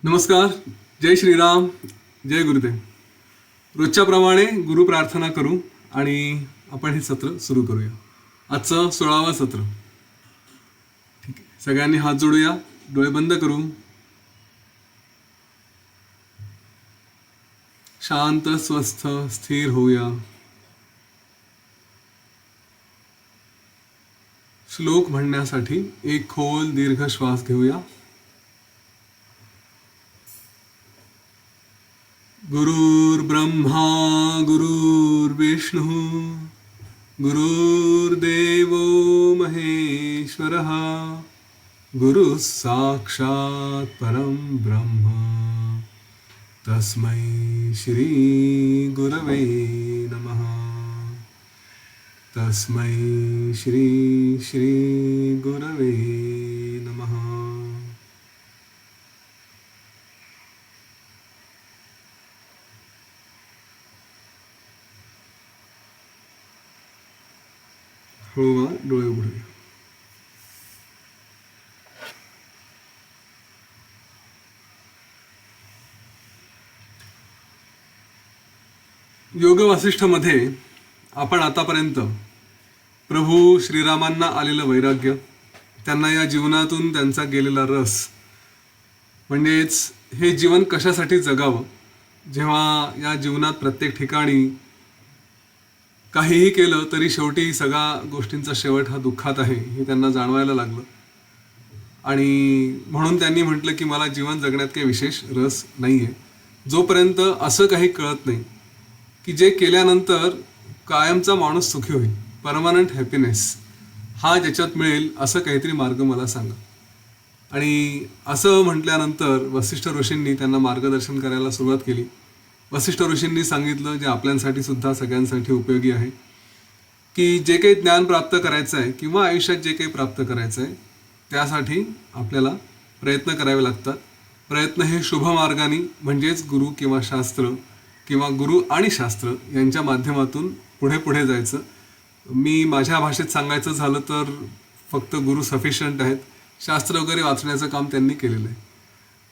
नमस्कार. जय श्रीराम. जय गुरुदेव. रोजच्या प्रमाणे गुरु प्रार्थना करू आणि आपण हे सत्र सुरू करूया. आजचं 16वं सत्र. ठीक आहे, सगळ्यांनी हात जोडूया, डोळे बंद करू, शांत स्वस्थ स्थिर होऊया. श्लोक म्हणण्यासाठी एक खोल दीर्घ श्वास घेऊया. गुरुर्ब्रह्मा गुरुर्विष्णु गुरुर्देवो महेश्वरः गुरुः साक्षात् परं ब्रह्म तस्मै श्री गुरवे नमः. तस्मै श्री श्री गुरवे नमः. हळू डोळे उघडूया. योग वासिष्ठमध्ये आपण आतापर्यंत प्रभू श्रीरामांना आलेलं वैराग्य, त्यांना या जीवनातून त्यांचा गेलेला रस, म्हणजेच हे जीवन कशासाठी जगावं, जेव्हा या जीवनात प्रत्येक ठिकाणी काहीही केलं तरी शेवटी सगळ्या गोष्टींचा शेवट हा दुःखात आहे हे त्यांना जाणवायला लागलं. आणि म्हणून त्यांनी म्हटलं की मला जीवन जगण्यात काही विशेष रस नाही आहे, जोपर्यंत असं काही कळत नाही की जे केल्यानंतर कायमचा माणूस सुखी होईल, परमनंट हॅपीनेस हा ज्याच्यात मिळेल, असं काहीतरी मार्ग मला सांगा. आणि असं म्हटल्यानंतर वसिष्ठ ऋषींनी त्यांना मार्गदर्शन करायला सुरुवात केली. वसिष्ठ ऋषींनी सांगितलं, जे आपल्यासाठी सुद्धा सगळ्यांसाठी उपयोगी आहे, की जे काही ज्ञान प्राप्त करायचं आहे किंवा आयुष्यात जे काही प्राप्त करायचं आहे त्यासाठी आपल्याला प्रयत्न करावे लागतात. प्रयत्न हे शुभ मार्गाने, म्हणजेच गुरु किंवा शास्त्र किंवा गुरु आणि शास्त्र यांच्या माध्यमातून पुढे पुढे जायचं. मी माझ्या भाषेत सांगायचं झालं तर फक्त गुरु सफिशियंट आहेत. शास्त्र वगैरे वाचण्याचं काम त्यांनी केलेलं आहे.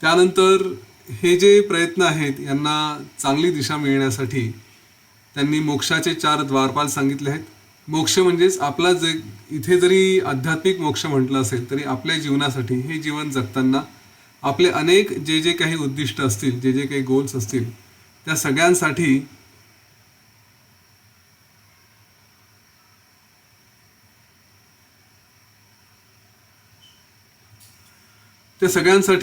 त्यानंतर हे जे प्रयत्न आहेत यांना चांगली दिशा मिळण्यासाठी त्यांनी मोक्षाचे 4 द्वारपाल सांगितले आहेत. मोक्ष म्हणजेच आपला जे इथे जरी आध्यात्मिक मोक्ष म्हटलं असेल तरी आपल्या जीवनासाठी हे जीवन जगताना आपले अनेक जे जे काही उद्दिष्ट असतील, जे जे काही गोल्स असतील, त्या सगळ्यांसाठी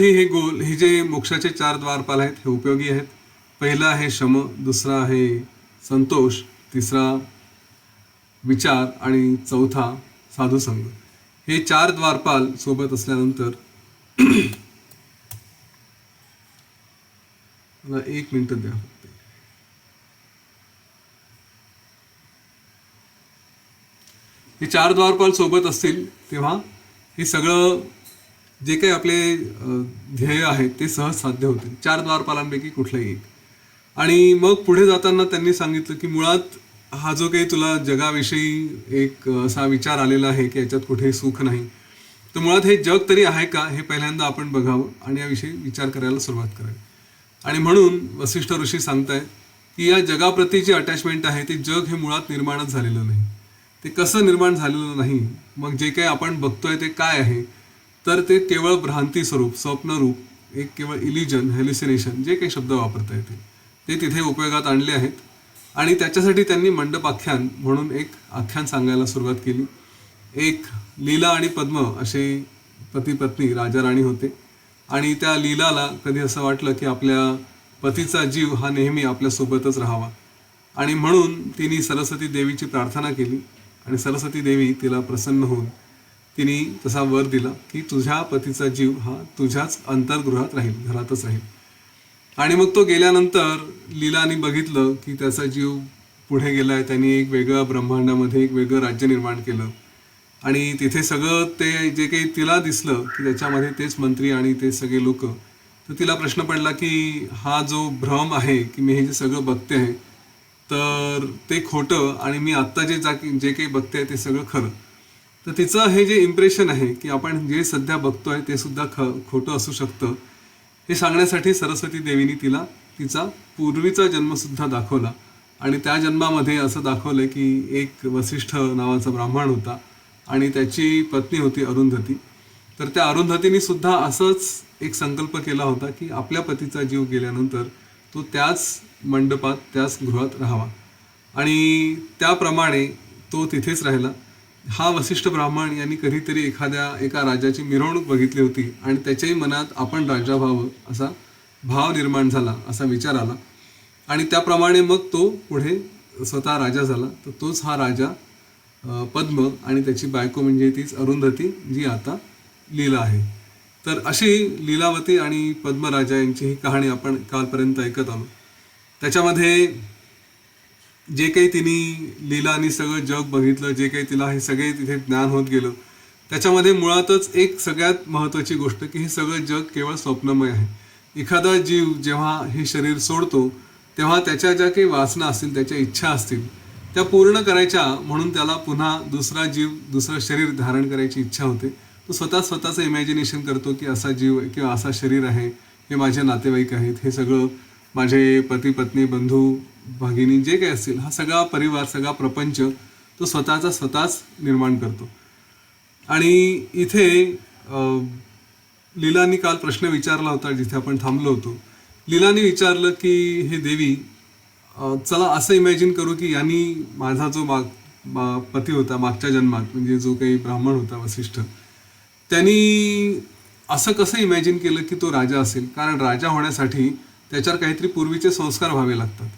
हे गोल, हे जे मोक्षाचे 4 द्वारपाल आहेत हे उपयोगी आहेत. पहिला आहे शम, दुसरा आहे संतोष, तिसरा विचार आणि चौथा साधुसंग. हे 4 द्वारपाल सोबत असल्यानंतर मला 1 मिनिट द्या. हे 4 द्वारपाल सोबत असतील तेव्हा हे सगळं जे काही आपले ध्येय आहेत ते सहज साध्य होतील. 4 द्वारपालांपैकी कुठलंही एक. आणि मग पुढे जाताना त्यांनी सांगितलं की मुळात हा जो काही तुला जगाविषयी एक असा विचार आलेला आहे की याच्यात कुठेही सुख नाही, तर मुळात हे जग तरी आहे का हे पहिल्यांदा आपण बघावं आणि याविषयी विचार करायला सुरुवात करावी. आणि म्हणून वसिष्ठ ऋषी सांगतायत की या जगाप्रती जी अटॅचमेंट आहे ते जग हे मुळात निर्माणच झालेलं नाही. ते कसं निर्माण झालेलं नाही, मग जे काही आपण बघतोय ते काय आहे, तर ते केवळ भ्रांती स्वरूप, स्वप्नरूप, एक केवळ इल्युजन, हॅल्युसिनेशन, जे काही शब्द वापरता येतील ते तिथे उपयोगात आणले आहेत. आणि त्याच्यासाठी त्यांनी मंडपाख्यान म्हणून एक आख्यान सांगायला सुरुवात केली. एक लीला आणि पद्म असे पती पत्नी राजा राणी होते. आणि त्या लीलाला कधी असं वाटलं की आपल्या पतीचा जीव हा नेहमी आपल्यासोबतच राहावा. आणि म्हणून तिने सरस्वती देवीची प्रार्थना केली आणि सरस्वती देवी तिला प्रसन्न होऊन तिने तसा वर दिला की तुझ्या पतीचा जीव हा तुझ्याच अंतर्गृहात राहील, घरातच राहील. आणि मग तो गेल्यानंतर लीलाने बघितलं की त्याचा जीव पुढे गेलाय. त्यांनी एक वेगळ्या ब्रह्मांडामध्ये एक वेगळं राज्य निर्माण केलं आणि तिथे सगळं ते जे काही तिला दिसलं की त्याच्यामध्ये तेच मंत्री आणि ते सगळे लोक. तर तिला प्रश्न पडला की हा जो भ्रम आहे की मी हे जे सगळं बघते आहे तर ते खोटं आणि मी आत्ता जे काही बघते ते सगळं खरं. तर तिचं हे जे इम्प्रेशन आहे की आपण जे सध्या बघतोय ते सुद्धा खोटं असू शकतं, हे सांगण्यासाठी सरस्वती देवीने तिला तिचा पूर्वीचा जन्मसुद्धा दाखवला. आणि त्या जन्मामध्ये असं दाखवलं की एक वसिष्ठ नावाचा ब्राह्मण होता आणि त्याची पत्नी होती अरुंधती. तर त्या अरुंधतीने सुद्धा असंच एक संकल्प केला होता की आपल्या पतीचा जीव गेल्यानंतर तो त्याच मंडपात त्याच गृहात राहावा आणि त्याप्रमाणे तो तिथेच राहिला. हा वसिष्ठ ब्राह्मण यांनी कधीतरी एका राजाची मिरवणूक बघितली होती आणि त्याच्याही मनात आपण राजा व्हावं असा भाव निर्माण झाला, असा विचार आला आणि त्याप्रमाणे मग तो पुढे स्वतः राजा झाला. तर तोच हा राजा पद्म आणि त्याची बायको म्हणजे तीच अरुंधती जी आता लीला आहे. तर अशी लीलावती आणि पद्मराजा यांची ही कहाणी आपण कालपर्यंत ऐकत आलो. त्याच्यामध्ये जे काही तिने लीलानी सगळं जग बघितलं, जे काही तिला हे सगळे तिथे ज्ञान होत गेलं, त्याच्यामध्ये मुळातच एक सगळ्यात महत्त्वाची गोष्ट की हे सगळं जग केवळ स्वप्नमय आहे. एखादा जीव जेव्हा हे शरीर सोडतो तेव्हा त्याच्या ज्या काही वासना असतील, त्याच्या इच्छा असतील, त्या पूर्ण करायच्या म्हणून त्याला पुन्हा दुसरं शरीर धारण करायची इच्छा होते. तो स्वतःचं इमॅजिनेशन करतो की असा जीव किंवा असा शरीर आहे, हे माझे नातेवाईक आहेत, हे सगळं माझे पती पत्नी बंधू भगिनी जे काही असतील, हा सगळा परिवार सगळा प्रपंच तो स्वतःच निर्माण करतो. आणि इथे लीलानी काल प्रश्न विचारला होता जिथे आपण थांबलो होतो. लीलाने विचारलं की हे देवी, चला असं इमॅजिन करू की यांनी माझा जो पती होता मागच्या जन्मात, म्हणजे जो काही ब्राह्मण होता वसिष्ठ, त्यांनी असं कसं इमॅजिन केलं की तो राजा असेल. कारण राजा होण्यासाठी त्याच्यावर काहीतरी पूर्वीचे संस्कार व्हावे लागतात.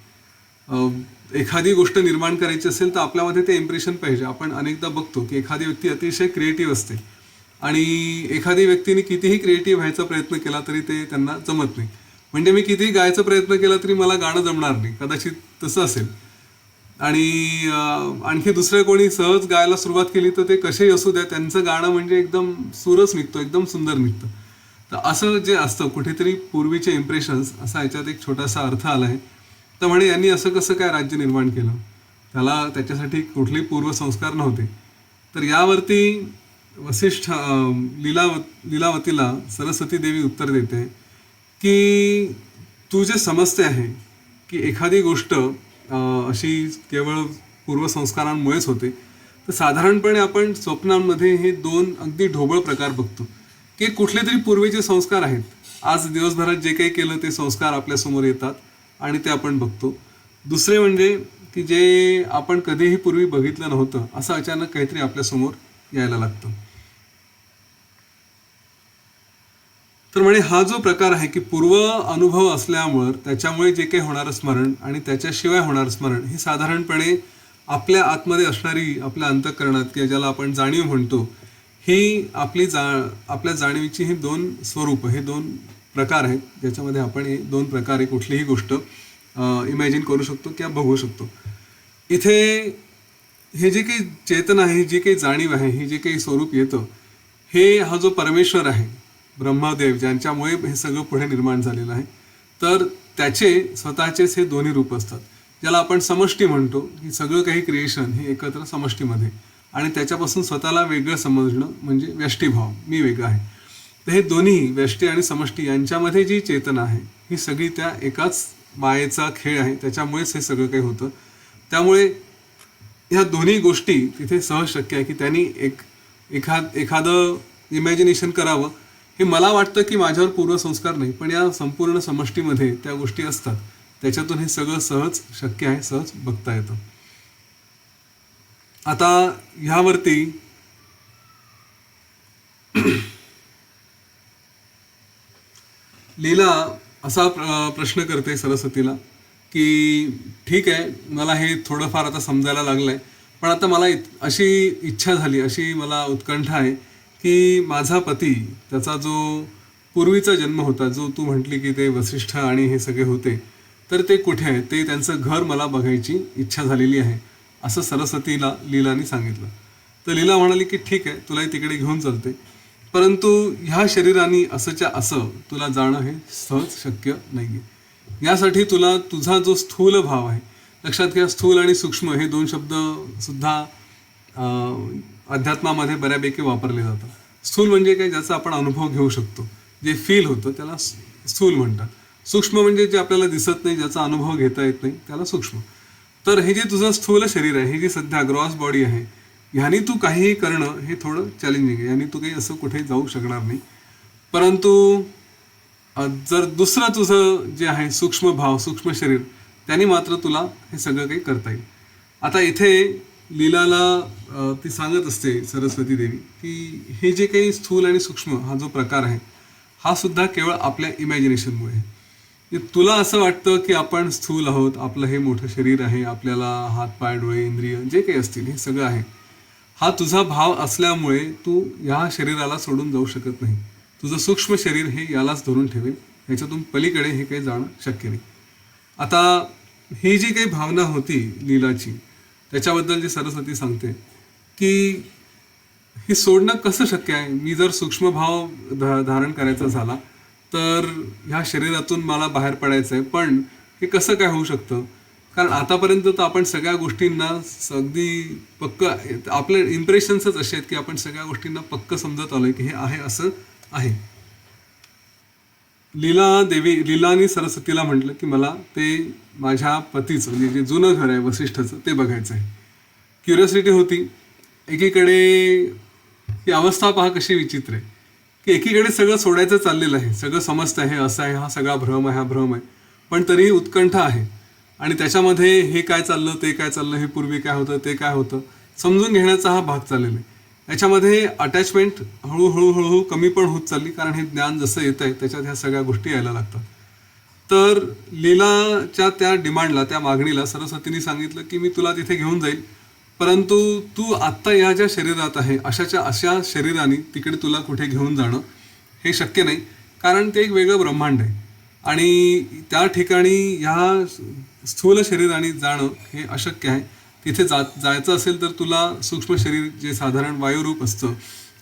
एखादी गोष्ट निर्माण करायची असेल तर आपल्यामध्ये ते इम्प्रेशन पाहिजे. आपण अनेकदा बघतो की एखादी व्यक्ती अतिशय क्रिएटिव्ह असते आणि एखादी व्यक्तीने कितीही क्रिएटिव्ह व्हायचा प्रयत्न केला तरी ते त्यांना जमत नाही. म्हणजे मी कितीही गायचा प्रयत्न केला तरी मला गाणं जमणार नाही, कदाचित तसं असेल. आणि आणखी दुसऱ्या कोणी सहज गायला सुरुवात केली तर ते कसेही असू द्या, त्यांचं गाणं म्हणजे एकदम सुरस निघतो, एकदम सुंदर निघतं. तर असं जे असतं कुठेतरी पूर्वीचे इम्प्रेशन्स, असा याच्यात एक छोटासा अर्थ आला आहे. तर म्हणे यांनी असं कसं काय राज्य निर्माण केलं, त्याच्यासाठी कुठलेही पूर्वसंस्कार नव्हते. तर यावरती वसिष्ठ लीलावतीला सरस्वती देवी उत्तर देते की तू जे समजते आहे की एखादी गोष्ट अशी केवळ पूर्वसंस्कारांमुळेच होते, तर साधारणपणे आपण स्वप्नांमध्ये हे दोन अगदी ढोबळ प्रकार बघतो की कुठले तरी पूर्वीचे संस्कार आहेत. आज दिवसभरात जे काही केलं ते संस्कार आपल्यासमोर येतात आणि ते आपण बघतो. दुसरे म्हणजे की जे आपण कधीही पूर्वी बघितलं नव्हतं असं अचानक काहीतरी आपल्यासमोर यायला लागतं. तर म्हणे हा जो प्रकार आहे की पूर्व अनुभव असल्यामुळे त्याच्यामुळे जे काही होणारं स्मरण आणि त्याच्याशिवाय होणारं स्मरण हे साधारणपणे आपल्या आतमध्ये असणारी, आपल्या अंतःकरणात किंवा ज्याला आपण जाणीव म्हणतो, ही आपल्या जाणीवीची ही दोन स्वरूप, हे दोन प्रकार आहेत ज्याच्यामध्ये आपण हे दोन प्रकारे कुठलीही गोष्ट इमॅजिन करू शकतो किंवा बघू शकतो. इथे हे जे काही चेतना आहे, जी काही जाणीव आहे, हे जे काही स्वरूप येतं, हे हा जो परमेश्वर आहे ब्रह्मदेव, ज्यांच्यामुळे हे सगळं पुढे निर्माण झालेलं आहे, तर त्याचे स्वतःचेच हे दोन्ही रूप असतात, ज्याला आपण समष्टी म्हणतो. की सगळं काही क्रिएशन हे एकत्र समष्टीमध्ये आणि त्याच्यापासून स्वतःला वेगळं समजणं म्हणजे व्यष्टीभाव, मी वेगळा आहे. तर हे दोन्ही व्यष्टी आणि समष्टी यांच्यामध्ये जी चेतना आहे ही सगळी त्या एकाच मायेचा खेळ आहे, त्याच्यामुळेच हे सगळं काही होतं. त्यामुळे ह्या दोन्ही गोष्टी तिथे सहज शक्य आहे की त्यांनी एखादं इमॅजिनेशन करावं. हे मला वाटतं की माझ्यावर पूर्वसंस्कार नाही, पण या संपूर्ण समष्टीमध्ये त्या गोष्टी असतात, त्याच्यातून हे सगळं सहज शक्य आहे, सहज बघता येतं. आता ह्यावरती लीला असा प्रश्न करते सरस्वतीला की ठीक आहे, मला हे थोडंफार आता समजायला लागलंय, पण आता मला अशी इच्छा झाली, अशी मला उत्कंठा आहे की माझा पती, त्याचा जो पूर्वीचा जन्म होता, जो तू म्हटली की ते वसिष्ठ आणि हे सगळे होते, तर ते कुठे आहे, ते त्यांचं घर मला बघायची इच्छा झालेली आहे, असं सरस्वतीला लीलाने सांगितलं. तर लीला म्हणाली की ठीक आहे, तुलाही तिकडे घेऊन चालते, परंतु ह्या शरीराने असंच्या असं तुला जाणं हे सहज शक्य नाही आहे. यासाठी तुला तुझा जो स्थूल भाव आहे, लक्षात घ्या, स्थूल आणि सूक्ष्म हे दोन शब्द सुद्धा अध्यात्मामध्ये बऱ्यापैकी वापरले जातात. स्थूल म्हणजे काय, ज्याचा आपण अनुभव घेऊ शकतो, जे फील होतं त्याला स्थूल म्हणतात. सूक्ष्म म्हणजे जे आपल्याला दिसत नाही, ज्याचा अनुभव घेता येत नाही, त्याला सूक्ष्म. तर हे जे तुझं स्थूल शरीर आहे, हे जे सध्या ग्रॉस बॉडी आहे, ह्यानी तू काहीही करणं हे थोडं चॅलेंजिंग आहे. ह्यानी तू काही असं कुठे जाऊ शकणार नाही. परंतु जर दुसरं तुझं जे आहे सूक्ष्म भाव, सूक्ष्म शरीर, त्याने मात्र तुला हे सगळं काही करता येईल. आता इथे लीलाला ती सांगत असते सरस्वती देवी की हे जे काही स्थूल आणि सूक्ष्म हा जो प्रकार आहे, हा सुद्धा केवळ आपल्या इमॅजिनेशनमुळे आहे. तुला असं वाटतं की आपण स्थूल आहोत, आपलं हे मोठं शरीर आहे, आपल्याला हात पाय डोळे इंद्रिय जे काही असतील हे सगळं आहे. हा तुझा भाव असल्यामुळे तू या शरीराला सोडून जाऊ शकत नाही. तुझं सूक्ष्म शरीर हे यालाच धरून ठेवेल, ह्याच्यातून पलीकडे हे काही जाणं शक्य नाही. आता ही जी काही भावना होती लीलाची, त्याच्याबद्दल जी सरस्वती सांगते की हे सोडणं कसं शक्य आहे. मी जर सूक्ष्म भाव धारण करायचा झाला तर ह्या शरीरातून मला बाहेर पडायचं आहे, पण हे कसं काय होऊ शकतं. कारण आतापर्यंत तर आपण सगळ्या गोष्टींना अगदी पक्क, आपले इम्प्रेशन्सच असे आहेत की आपण सगळ्या गोष्टींना पक्क समजत आलोय की हे आहे असं आहे. लीलानी सरस्वतीला म्हटलं की मला ते माझ्या पतीचं म्हणजे जे जुनं घर आहे वसिष्ठाचं ते बघायचं आहे. क्युरियोसिटी होती. एकीकडे ही अवस्था पहा कशी विचित्र आहे की एकीकडे सगळं सोडायचं चाललेलं आहे, सगळं समजतं आहे, असं आहे, हा सगळा भ्रम आहे, हा भ्रम आहे, पण तरीही उत्कंठा आहे. आणि त्याच्यामध्ये हे काय चाललं, ते काय चाललं, हे पूर्वी काय होतं, ते काय होतं, समजून घेण्याचा हा भाग चाललेला आहे. याच्यामध्ये अटॅचमेंट हळूहळू कमी पण होत चालली, कारण हे ज्ञान जसं येत आहे त्याच्यात ह्या सगळ्या गोष्टी यायला लागतात. तर लीलाच्या त्या डिमांडला, त्या मागणीला सरस्वतीने सांगितलं की मी तुला तिथे घेऊन जाईल, परंतु तू आत्ता या ज्या शरीरात आहे अशा शरीराने तिकडे तुला कुठे घेऊन जाणं हे शक्य नाही, कारण ते एक वेगळं ब्रह्मांड आहे. आणि त्या ठिकाणी ह्या स्थूल शरीराने जाणं हे अशक्य आहे. तिथे जायचं असेल तर तुला सूक्ष्म शरीर जे साधारण वायुरूप असतं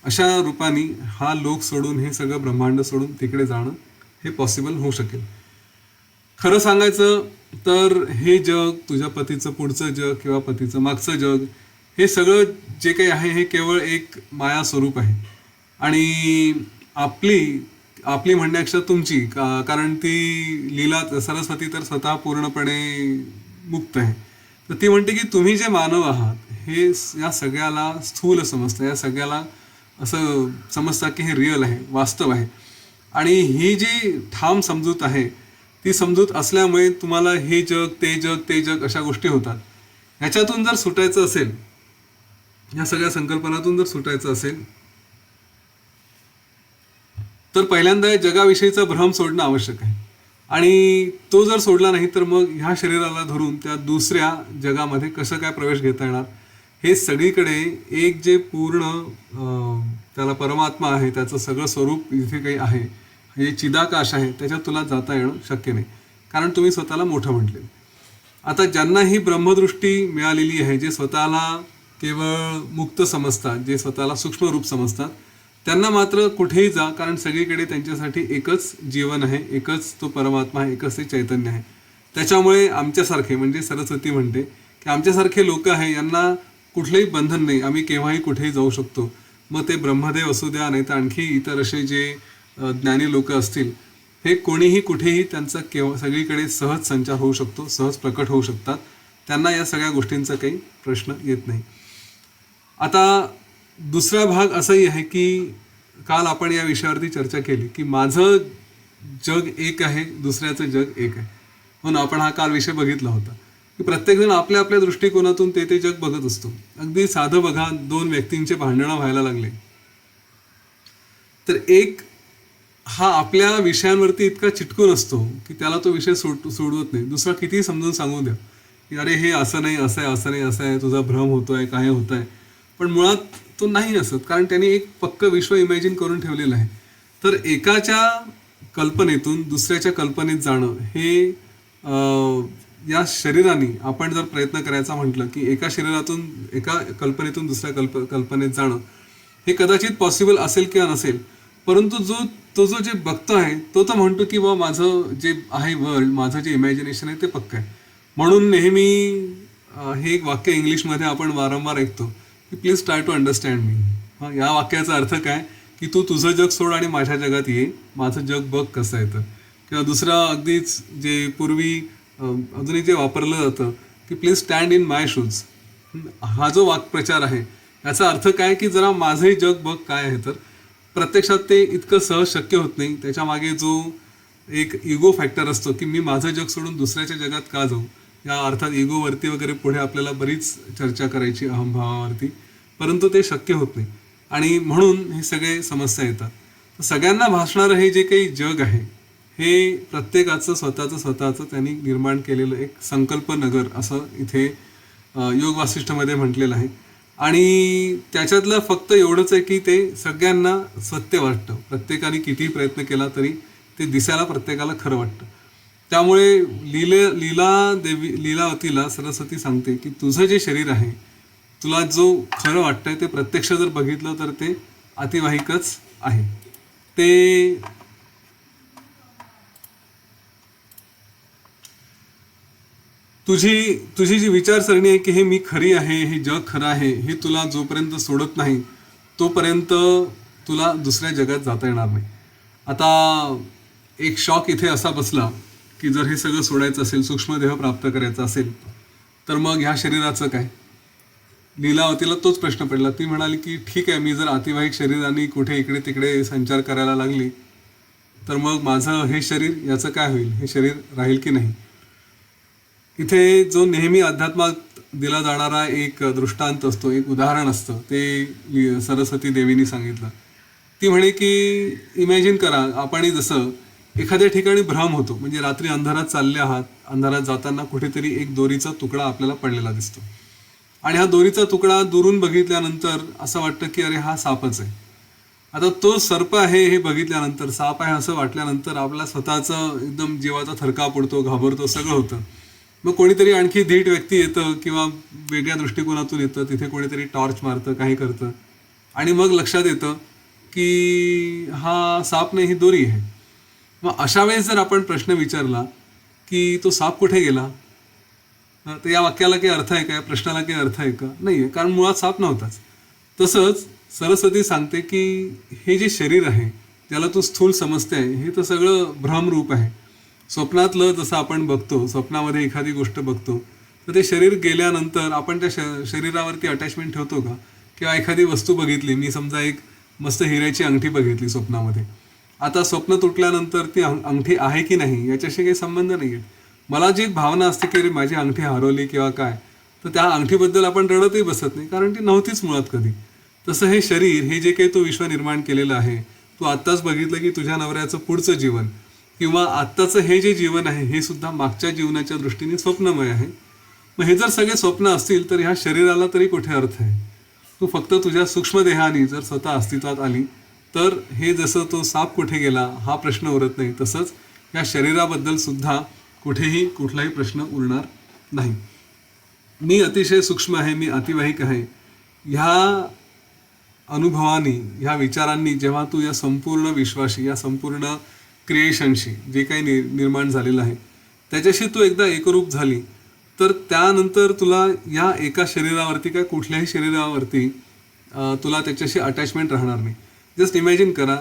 अशा रूपाने हा लोक सोडून, हे सगळं ब्रह्मांड सोडून तिकडे जाणं हे पॉसिबल होऊ शकेल. खरं सांगायचं तर हे जग, तुझ्या पतीचं पुढचं जग किंवा पतीचं मागचं जग, हे सगळं जे काही आहे हे केवळ एक माया स्वरूप आहे. आणि आपली म्हणण्यापेक्षा तुमची, कारण ती लीला सरस्वती तर स्वतः पूर्णपणे मुक्त आहे. तर ती म्हणते की तुम्ही जे मानव आहात हे या सगळ्याला स्थूल समजता, या सगळ्याला असं समजता की हे रिअल आहे, वास्तव आहे. आणि ही जी ठाम समजूत आहे ती समजूत असल्यामुळे तुम्हाला हे जग, ते जग अशा गोष्टी होतात. ह्याच्यातून जर सुटायचं असेल, या सगळ्या संकल्पनातून जर सुटायचं असेल तर पहिल्यांदा या जगाविषयीचा भ्रम सोडणं आवश्यक आहे. आणि तो जर सोडला नाही तर मग ह्या शरीराला धरून त्या दुसऱ्या जगामध्ये कसं काय प्रवेश घेता येणार. हे सगळीकडे एक जे पूर्ण त्याला परमात्मा आहे, त्याचं सगळं स्वरूप इथे काही आहे, हे चिदाकाश आहे, त्याच्यात तुला जाता येणं शक्य नाही, कारण तुम्ही स्वतःला मोठं म्हटले. आता ज्यांना ही ब्रह्मदृष्टी मिळालेली आहे, जे स्वतःला केवळ मुक्त समजतात, जे स्वतःला सूक्ष्म रूप समजतात, त्यांना मात्र कुठेही जा, कारण सगळीकडे त्यांच्यासाठी एकच जीवन आहे, एकच तो परमात्मा आहे, एकच ते चैतन्य आहे. त्याच्यामुळे आमच्यासारखे, म्हणजे सरस्वती म्हणते की आमच्यासारखे लोक आहे, यांना कुठलंही बंधन नाही, आम्ही केव्हाही कुठेही जाऊ शकतो. मग ते ब्रह्मदेव असू द्या, नाही तर आणखी इतर असे जे ज्ञानी लोक असतील, हे कोणीही कुठेही त्यांचा सगळीकडे सहज संचार होऊ शकतो, सहज प्रकट होऊ शकतात. त्यांना या सगळ्या गोष्टींचा काही प्रश्न येत नाही. आता दुसरा भाग असाही आहे की काल आपण या विषयावरती चर्चा केली की माझं जग एक आहे, दुसऱ्याचं जग एक आहे. म्हणून आपण हा काल विषय बघितला होता की प्रत्येकजण आपल्या आपल्या दृष्टिकोनातून ते जग बघत असतो. अगदी साधं बघा, दोन व्यक्तींचे भांडणं व्हायला लागले तर एक हा आपल्या विषयांवरती इतका चिटकून असतो की त्याला तो विषय सोडवत नाही. दुसरा कितीही समजून सांगू द्या की अरे हे असं नाही, असं आहे, असं नाही, असं आहे, तुझा भ्रम होतोय, काय होत आहे, पण मुळात तो नाही असत, कारण त्यांनी एक पक्क विश्व इमॅजिन करून ठेवलेलं आहे. तर एकाच्या कल्पनेतून दुसऱ्याच्या कल्पनेत जाणं हे या शरीराने आपण जर प्रयत्न करायचा म्हटलं की एका शरीरातून, एका कल्पनेतून दुसऱ्या कल्पनेत जाणं हे कदाचित पॉसिबल असेल किंवा नसेल, परंतु तो जो जे बघतो आहे तो तर म्हणतो की बा माझं जे आहे वर्ल्ड, माझं जे इमॅजिनेशन आहे ते पक्क आहे. म्हणून नेहमी हे एक वाक्य इंग्लिशमध्ये आपण वारंवार ऐकतो की प्लीज ट्राय टू अंडरस्टँड मी. या वाक्याचा अर्थ काय की तू तुझं जग सोड आणि माझ्या जगात ये, माझं जग बघ कसं आहे. तर किंवा दुसरं अगदीच जे पूर्वी अजूनही जे वापरलं जातं की please stand in my shoes. हा जो वाक्प्रचार आहे याचा अर्थ काय की जरा माझंही जग बघ काय आहे. तर प्रत्यक्षात ते इतकं सहज शक्य होत नाही. त्याच्या मागे जो एक इगो फॅक्टर असतो की मी माझं जग सोडून दुसऱ्याच्या जगात का जाऊ, या अर्थात इगोवरती वगैरे पुढे आपल्याला बरीच चर्चा करायची अहंभावावरती, परंतु ते शक्य होत नाही आणि म्हणून हे सगळे समस्या येतात. तर सगळ्यांना भासणारं हे जे काही जग आहे हे प्रत्येकाचं स्वतःचं त्यांनी निर्माण केलेलं एक संकल्प नगर असं इथे योग वासिष्ठमध्ये म्हटलेलं आहे. आणि त्याच्यातलं फक्त एवढंच आहे की ते सगळ्यांना सत्य वाटतं. प्रत्येकाने कितीही प्रयत्न केला तरी ते दिसायला प्रत्येकाला खरं वाटतं. त्यामुळे लीलावतीला सरस्वती सांगते की तुझं जे शरीर आहे तुला जो खरं वाटतंय ते प्रत्यक्ष जर बघितलं तर ते अतिवाहिकच आहे. ते तुझी जी विचारसरणी आहे की हे मी खरी आहे, हे जग खरं आहे, हे तुला जोपर्यंत सोडत नाही तोपर्यंत तुला दुसऱ्या जगात जाता येणार नाही. आता एक शॉक इथे असा बसला की जर हे सगळं सोडायचं असेल, सूक्ष्मदेह प्राप्त करायचा असेल, तर मग ह्या शरीराचं काय. लीलावतीला तोच प्रश्न पडला. ती म्हणाली की ठीक आहे, मी जर अतिवाहिक शरीराने कुठे इकडे तिकडे संचार करायला लागली तर मग माझं हे शरीर याचं काय होईल, हे शरीर राहील की नाही. इथे जो नेहमी अध्यात्मात दिला जाणारा एक दृष्टांत असतो, एक उदाहरण असतं, ते सरस्वती देवीनी सांगितलं. ती म्हणे की इमॅजिन करा, आपण जसं एखाद्या ठिकाणी भ्रम होतो, म्हणजे रात्री अंधारात चालले आहात, अंधारात जाताना कुठेतरी एक दोरीचा तुकडा आपल्याला पडलेला दिसतो आणि हा दोरीचा तुकडा दुरून बघितल्यानंतर असं वाटतं की अरे हा सापच आहे. आता तो सर्प आहे हे बघितल्यानंतर, साप आहे असं वाटल्यानंतर आपला स्वतःचं एकदम जीवाचा थरकाप उडतो, घाबरतो, सगळं होतं. मग कोणीतरी आणखी धीट व्यक्ती येतं किंवा वेगळ्या दृष्टिकोनातून येतं, तिथे कोणीतरी टॉर्च मारतं, काही करतं आणि मग लक्षात येतं की हा साप नाही, ही दोरी आहे. मग अशा वेळेस जर आपण प्रश्न विचारला की तो साप कुठे गेला, तर या वाक्याला काही अर्थ आहे का, या प्रश्नाला काही अर्थ आहे का, नाही आहे, कारण मुळात साप नव्हताच. तसंच सरस्वती सांगते की हे जे शरीर आहे त्याला तू स्थूल समजते आहे, हे तर सगळं भ्रमरूप आहे. स्वप्नातलं जसं आपण बघतो, स्वप्नामध्ये एखादी गोष्ट बघतो तर ते शरीर गेल्यानंतर आपण त्या शरीरावरती अटॅचमेंट ठेवतो का, किंवा एखादी वस्तू बघितली, मी समजा एक मस्त हिऱ्याची अंगठी बघितली स्वप्नामध्ये, आता स्वप्न तुटल्यानंतर ती अंगठी आहे की नाही याच्याशी काही संबंध नाही आहे. मला जी एक भावना असते की अरे माझी अंगठी हरवली किंवा काय, तर त्या अंगठीबद्दल आपण रडतही बसत नाही, कारण ती नव्हतीच मुळात कधी. तसं हे शरीर, हे जे काही तू विश्व निर्माण केलेलं आहे, तू आत्ताच बघितलं की तुझ्या नवऱ्याचं पुढचं जीवन किंवा आत्ताचं हे जे जीवन आहे हे सुद्धा मागच्या जीवनाच्या दृष्टीने स्वप्नमय आहे. मग हे जर सगळे स्वप्न असतील तर ह्या शरीराला तरी कुठे अर्थ आहे. तू फक्त तुझ्या सूक्ष्मदेहाने जर स्वतः अस्तित्वात आली तर हे जसं तो साप कुठे गेला हा प्रश्न उरत नाही, तसंच या शरीराबद्दल सुद्धा कुठेही कुठलाही प्रश्न उरणार नाही. मी अतिशय सूक्ष्म आहे, मी अतिवाहिक आहे, ह्या अनुभवानी, ह्या विचारांनी जेव्हा तू या संपूर्ण विश्वाशी, या संपूर्ण क्रिएशनशी, जे काही निर्माण झालेलं आहे त्याच्याशी तू एकदा एकरूप झाली तर त्यानंतर तुला या एका शरीरावरती काय कुठल्याही शरीरावरती तुला त्याच्याशी अटॅचमेंट राहणार नाही. जस्ट इमॅजिन करा,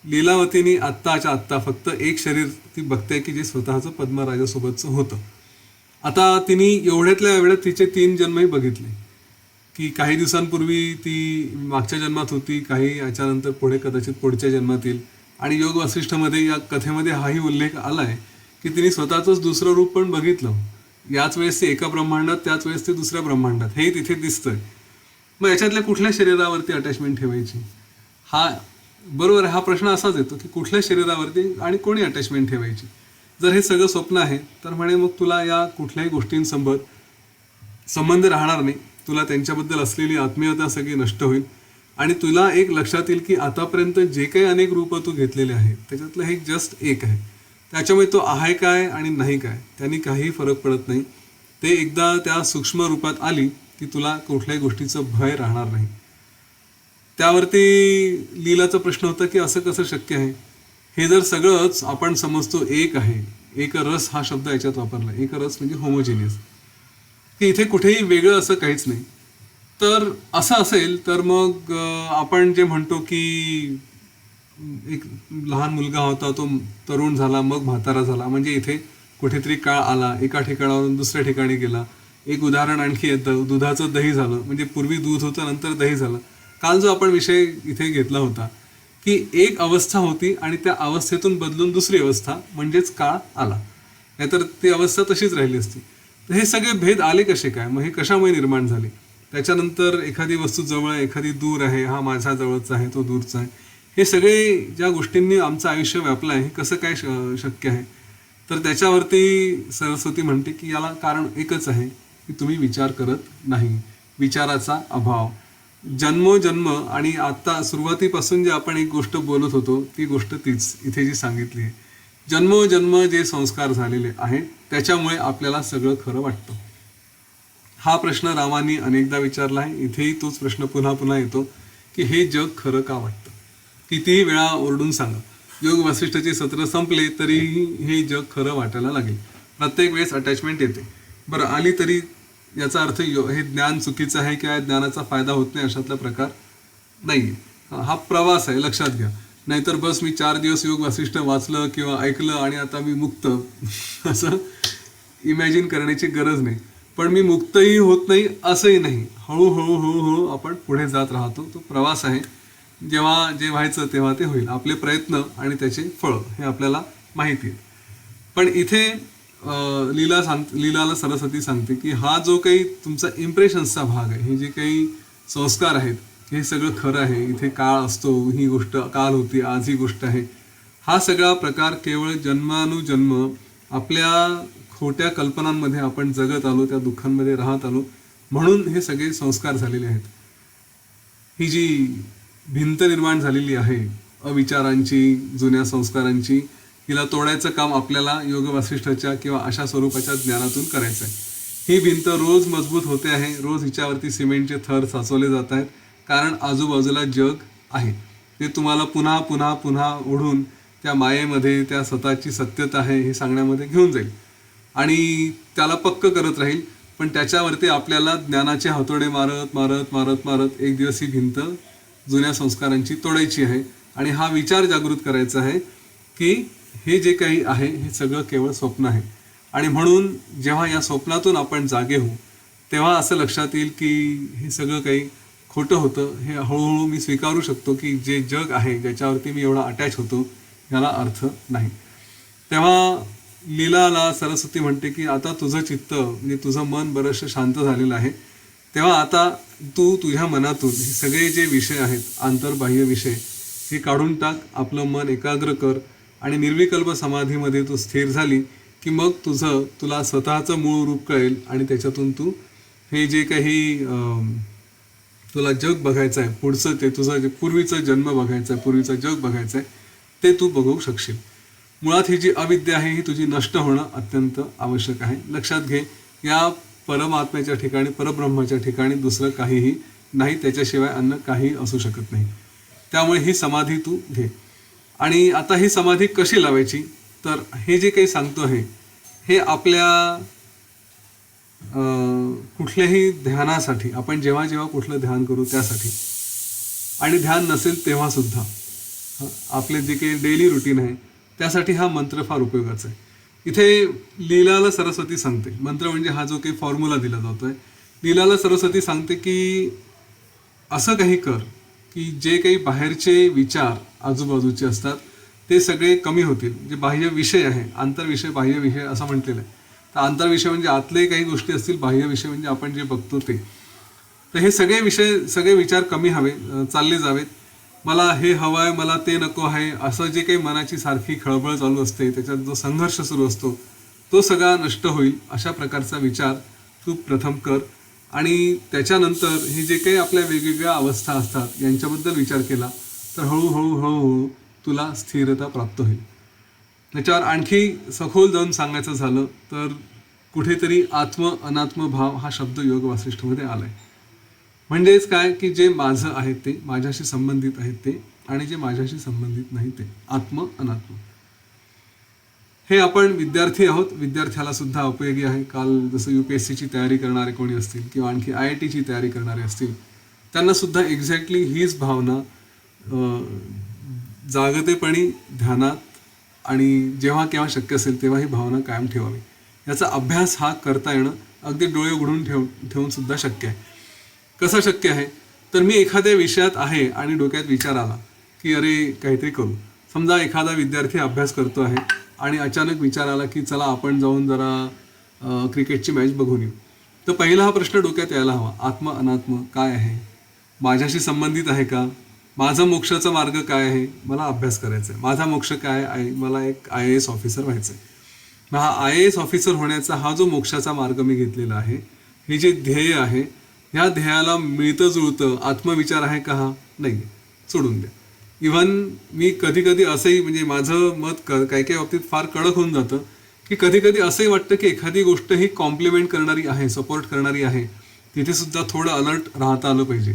लीलावतीनी आत्ताच्या आत्ता फक्त एक शरीर ती बघते की जे स्वतःचं पद्मराजासोबतचं होतं. आता तिने एवढ्यातल्या एवढ्यात तिचे 3 जन्मही बघितले की काही दिवसांपूर्वी ती मागच्या जन्मात होती, काही याच्यानंतर पुढे कदाचित पुढच्या जन्मात येईल. आणि योग वासिष्ठमध्ये या कथेमध्ये हाही उल्लेख आला आहे की तिने स्वतःचंच दुसरं रूप पण बघितलं. याच वेळेस ते एका ब्रह्मांडात, त्याच वेळेस ते दुसऱ्या ब्रह्मांडात, हे तिथे दिसतंय. मग याच्यातल्या कुठल्या शरीरावरती अटॅचमेंट ठेवायची, हा बरोबर हा प्रश्न असाच येतो की कुठल्या शरीरावरती आणि कोणी अटॅचमेंट ठेवायची. जर हे सगळं स्वप्न आहे तर म्हणे मग तुला या कुठल्याही गोष्टींसोबत संबंध राहणार नाही, तुला त्यांच्याबद्दल असलेली आत्मीयता सगळी नष्ट होईल आणि तुला एक लक्षात येईल की आतापर्यंत जे काही अनेक रूपं तू घेतलेले आहेत त्याच्यातलं हे जस्ट एक आहे. त्याच्यामुळे तो आहे काय आणि नाही काय त्यांनी काही फरक पडत नाही. ते एकदा त्या सूक्ष्म रूपात आली की तुला कुठल्याही गोष्टीचं भय राहणार नाही. त्यावरती लीलाचा प्रश्न होता की असं कसं शक्य आहे, हे जर सगळंच आपण समजतो एक आहे, एक रस हा शब्द याच्यात वापरला, एक रस म्हणजे होमोजिनियस, की इथे कुठेही वेगळं असं काहीच नाही. तर असं असेल तर मग आपण जे म्हणतो की एक लहान मुलगा होता, तो तरुण झाला, मग म्हातारा झाला. म्हणजे इथे कुठेतरी काळ आला, एका ठिकाणावरून दुसऱ्या ठिकाणी गेला. एक उदाहरण आणखी येतं, दुधाचं दही झालं. म्हणजे पूर्वी दूध होतं, नंतर दही झालं. काल जो आपण विषय इथे घेतला होता की एक अवस्था होती आणि त्या अवस्थेतून बदलून दुसरी अवस्था म्हणजेच काळ आला, नाहीतर ती अवस्था तशीच राहिली असती. तर हे सगळे भेद आले कसे काय, मग हे कशामुळे निर्माण झाले? त्याच्यानंतर एखादी वस्तू जवळ आहे, एखादी दूर आहे, हा माझ्या जवळचा आहे, तो दूरचा आहे. हे सगळे ज्या गोष्टींनी आमचं आयुष्य व्यापलं आहे, हे कसं काय शक्य आहे? तर त्याच्यावरती सरस्वती म्हणते की याला कारण एकच आहे की तुम्ही विचार करत नाही, विचाराचा अभाव. जन्मोजन्म आणि आता सुरुवातीपासून जे आपण एक गोष्ट बोलत होतो ती गोष्ट तीच इथे जी सांगितली आहे. जन्मोजन्म जे संस्कार झालेले आहेत त्याच्यामुळे आपल्याला सगळं खरं वाटतं. हा प्रश्न रामानी अनेकदा विचारला आहे. इथेही तोच प्रश्न पुन्हा पुन्हा येतो की हे जग खरं का वाटतं. कितीही वेळा ओरडून सांगा, योग वासिष्ठाचे सत्र संपले तरीही हे जग खरं वाटायला लागेल. प्रत्येक वेळेस अटॅचमेंट येते. बरं, आली तरी याचा अर्थ हे ज्ञान चुकीचं आहे किंवा ज्ञानाचा फायदा होत नाही अशातला प्रकार नाही. हा प्रवास आहे, लक्षात घ्या. नाहीतर बस मी 4 दिवस योग वासिष्ठ वाचलं किंवा ऐकलं आणि आता मी मुक्त असं इमॅजिन करण्याची गरज नाही. पण मी मुक्तही होत नाही असंही नाही. हळूहळू हळूहळू आपण पुढे जात राहतो. तो प्रवास आहे. जेव्हा जे व्हायचं तेव्हा ते होईल. आपले प्रयत्न आणि त्याचे फळं हे आपल्याला माहिती आहे. पण इथे लीलाला सरस्वती सांगते की हा जो काही तुमचा इम्प्रेशन्सचा भाग आहे, हे जे काही संस्कार आहेत, हे सगळं खरं आहे. इथे काळ असतो, ही गोष्ट काल होती, आज ही गोष्ट आहे. हा सगळा प्रकार केवळ जन्मानुजन्म आपल्या खोट्या कल्पनांमध्ये आपण जगत आलो, त्या दुःखांमध्ये राहत आलो, म्हणून हे सगळे संस्कार झालेले आहेत. ही जी भिंत निर्माण झालेली आहे अविचारांची, जुन्या संस्कारांची, हिला तोडायचं काम आपल्याला योग वासिष्ठाच्या किंवा अशा स्वरूपाच्या ज्ञानातून करायचं आहे. ही भिंत रोज मजबूत होते आहे. रोज हिच्यावरती सिमेंटचे थर साचवले जात आहेत, कारण आजूबाजूला जग आहे. ते तुम्हाला पुन्हा पुन्हा पुन्हा ओढून त्या मायेमध्ये, त्या स्वतःची सत्यता आहे हे सांगण्यामध्ये घेऊन जाईल आणि त्याला पक्क करत राहील. पण त्याच्यावरती आपल्याला ज्ञानाचे हातोडे मारत मारत मारत मारत एक दिवस ही भिंत जुन्या संस्कारांची तोडायची आहे आणि हा विचार जागृत करायचा आहे की हे जे काही आहे हे सगळं केवळ स्वप्न आहे. आणि म्हणून जेव्हा या स्वप्नातून आपण जागे होऊ तेव्हा असं लक्षात येईल की हे सगळं काही खोटं होतं. हे हळूहळू मी स्वीकारू शकतो की जे जग आहे, ज्याच्यावरती मी एवढा अटॅच होतो, याला अर्थ नाही. तेव्हा लीलाला सरस्वती म्हणते की आता तुझं चित्त, म्हणजे तुझं मन बरंचसं शांत झालेलं आहे. तेव्हा आता तू तुझ्या मनातून हे सगळे जे विषय आहेत, आंतरबाह्य विषय, हे काढून टाक. आपलं मन एकाग्र कर आणि निर्विकल्प समाधीमध्ये तू स्थिर झाली की मग तुला स्वतःचं मूळ रूप कळेल आणि त्याच्यातून तू हे जे काही तुला जग बघायचं आहे, पुढचं ते तुझं जे पूर्वीचं जन्म बघायचं आहे, पूर्वीचं जग बघायचं आहे, ते तू बघू शकशील. मुळात ही जी अविद्या आहे ही तुझी नष्ट होणं अत्यंत आवश्यक आहे. लक्षात घे, या परमात्म्याच्या ठिकाणी, परब्रह्माच्या ठिकाणी दुसरं काहीही नाही, त्याच्याशिवाय अन्य काही असू शकत नाही. त्यामुळे ही समाधी तू घे. आणि आता ही समाधी कशी लावायची, तर हे जे काही सांगतो आहे हे आपल्या कुठल्याही ध्यानासाठी, आपण जेव्हा जेव्हा कुठलं ध्यान करू त्यासाठी, आणि ध्यान नसेल तेव्हा सुद्धा आपले जे काही डेली रुटीन आहे त्यासाठी हा मंत्र फार उपयोगाचा आहे. इथे लीलाला सरस्वती सांगते, मंत्र म्हणजे हा जो काही फॉर्म्युला दिला जातोय, लीलाला सरस्वती सांगते की असं काही कर की जे काही बाहेरचे विचार आजूबाजूचे असतात ते सगळे कमी होतील. जे बाह्य विषय आहे, आंतरविषय बाह्य विषय असं म्हटलेलं आहे. तर आंतरविषय म्हणजे आतले काही गोष्टी असतील, बाह्य विषय म्हणजे आपण जे बघतो ते. तर हे सगळे विषय, सगळे विचार कमी हवे, चालले जावेत. मला हे हवं आहे, मला ते नको आहे, असं जे काही मनाची सारखी खळबळ चालू असते, त्याच्यात जो संघर्ष सुरू असतो तो सगळा नष्ट होईल. अशा प्रकारचा विचार तू प्रथम कर आणि त्याच्यानंतर हे जे काही आपल्या वेगवेगळ्या अवस्था असतात यांच्याबद्दल विचार केला तर हळूहळू हळूहळू तुला स्थिरता प्राप्त होईल. त्याच्यावर आणखी सखोल जाऊन सांगायचं झालं तर कुठेतरी आत्म अनात्म भाव हा शब्द योग वासिष्ठमध्ये आलाय. म्हणजेच काय की जे माझं आहे ते, माझ्याशी संबंधित आहेत ते, आणि जे माझ्याशी संबंधित नाही ते, आत्म अनात्म. हे आपण विद्यार्थी आहोत, विद्यार्थ्याला सुद्धा उपयोगी आहे. काल जसं UPSCची तयारी करणारे कोणी असतील किंवा आणखी IITची तयारी करणारे असतील त्यांना सुद्धा एक्झॅक्टली हीच भावना जागतेपणी ध्यानात आणि जेव्हा केव्हा शक्य असेल तेव्हा ही भावना कायम ठेवावी. याचा अभ्यास हा करता येणं अगदी डोळे उघडून ठेवून सुद्धा शक्य आहे. कसं शक्य आहे? तर मी एखाद्या विषयात आहे आणि डोक्यात विचार आला की अरे काहीतरी करू. समजा एखादा विद्यार्थी अभ्यास करतो आहे आणि अचानक विचार आला की चला आपण जाऊन जरा क्रिकेटची मॅच बघून येऊ. तर पहिला हा प्रश्न डोक्यात यायला हवा, आत्म अनात्म काय आहे, माझ्याशी संबंधित आहे का, माझा मोक्षाचा मार्ग काय आहे, मला अभ्यास करायचा आहे, माझा मोक्ष काय आहे, मला एक IAS ऑफिसर व्हायचं आहे. मग हा IAS ऑफिसर होण्याचा हा जो मोक्षाचा मार्ग मी घेतलेला आहे, हे जे ध्येय आहे, ह्या ध्येयाला मिळतं जुळतं आत्मविचार आहे का? हा नाही, सोडून द्या. इव्हन मी कधी कधी असंही, म्हणजे माझं मत काही काही बाबतीत फार कडक होऊन जातं की कधी कधी असंही वाटतं की एखादी गोष्ट ही कॉम्प्लिमेंट करणारी आहे, सपोर्ट करणारी आहे, तिथे सुद्धा थोडं अलर्ट राहता आलं पाहिजे.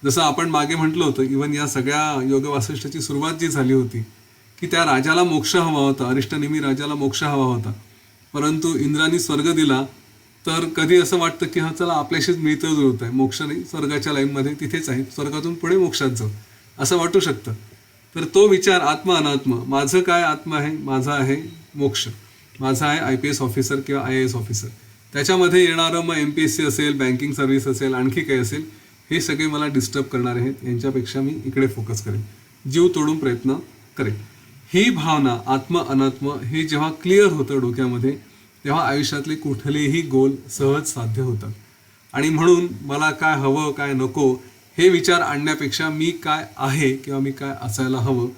जसं आपण मागे म्हटलं होतं, इव्हन या सगळ्या योग वासिष्ठाची सुरुवात जी झाली होती की त्या राजाला मोक्ष हवा होता, अरिष्टनेमी राजाला मोक्ष हवा होता, परंतु इंद्राने स्वर्ग दिला. तर कधी असं वाटतं की हा चला आपल्याशीच मिळतं जुळत आहे, मोक्ष नाही, स्वर्गाच्या लाईनमध्ये तिथेच आहे, स्वर्गातून पुढे मोक्षात जाऊ असं वाटू शकतं. तर तो विचार आत्म अनात्म, माझं काय आत्म आहे, माझा आहे मोक्ष, माझा आहे IPS ऑफिसर किंवा IAS ऑफिसर. त्याच्यामध्ये येणारं मग MPSC असेल, बँकिंग सर्व्हिस असेल, आणखी काही असेल, हे सगळे मला डिस्टर्ब करणारे आहेत. यांच्यापेक्षा मी इकडे फोकस करेन, जीव तोडून प्रयत्न करेन. ही भावना आत्म अनात्म हे जेव्हा क्लिअर होतं डोक्यामध्ये, तेव्हा आयुष्यातले कुठलेही गोल सहज साध्य होतात. आणि म्हणून मला काय हवं काय नको हे विचार आणण्यापेक्षा मी काय आहे किंवा मी काय असायला हवं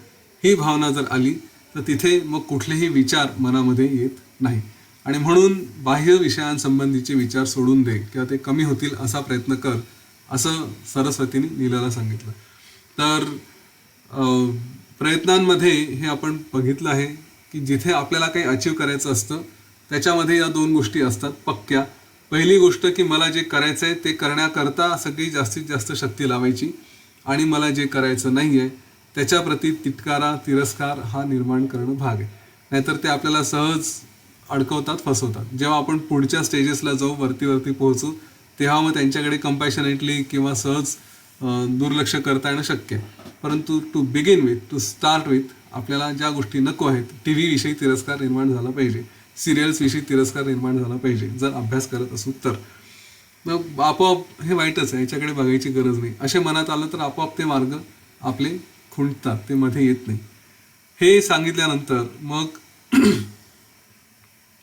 ही भावना जर आली तर तिथे मग कुठलेही विचार मनामध्ये येत नाही. आणि म्हणून बाह्य विषयांसंबंधीचे विचार सोडून दे किंवा ते कमी होतील असा प्रयत्न कर, असं सरस्वतीने नीलाला सांगितलं. तर प्रयत्नांमध्ये हे आपण बघितलं आहे की जिथे आपल्याला काही अचीव करायचं असतं त्याच्यामध्ये या दोन गोष्टी असतात पक्क्या. पहिली गोष्ट की मला जे करायचं आहे ते करण्याकरता सगळी जास्तीत जास्त शक्ती लावायची, आणि मला जे करायचं नाही आहे त्याच्याप्रती तिटकारा तिरस्कार हा निर्माण करणं भाग आहे. नाहीतर ते आपल्याला सहज अडकवतात, फसवतात. जेव्हा आपण पुढच्या स्टेजेसला जाऊ, वरती पोहोचू, तेव्हा मग त्यांच्याकडे कंपॅशनेटली किंवा सहज दुर्लक्ष करता येणं शक्य आहे. परंतु to begin with, to start with, आपल्याला ज्या गोष्टी नको आहेत, TV विषयी तिरस्कार निर्माण झाला पाहिजे, सिरियल्स विषयी तिरस्कार निर्माण झाला पाहिजे जर अभ्यास करत असू तर. मग आपोआप हे वाईटच आहे, याच्याकडे बघायची गरज नाही असे मनात आलं तर आपोआप ते मार्ग आपले खुंटतात, ते मध्ये येत नाही. हे सांगितल्यानंतर मग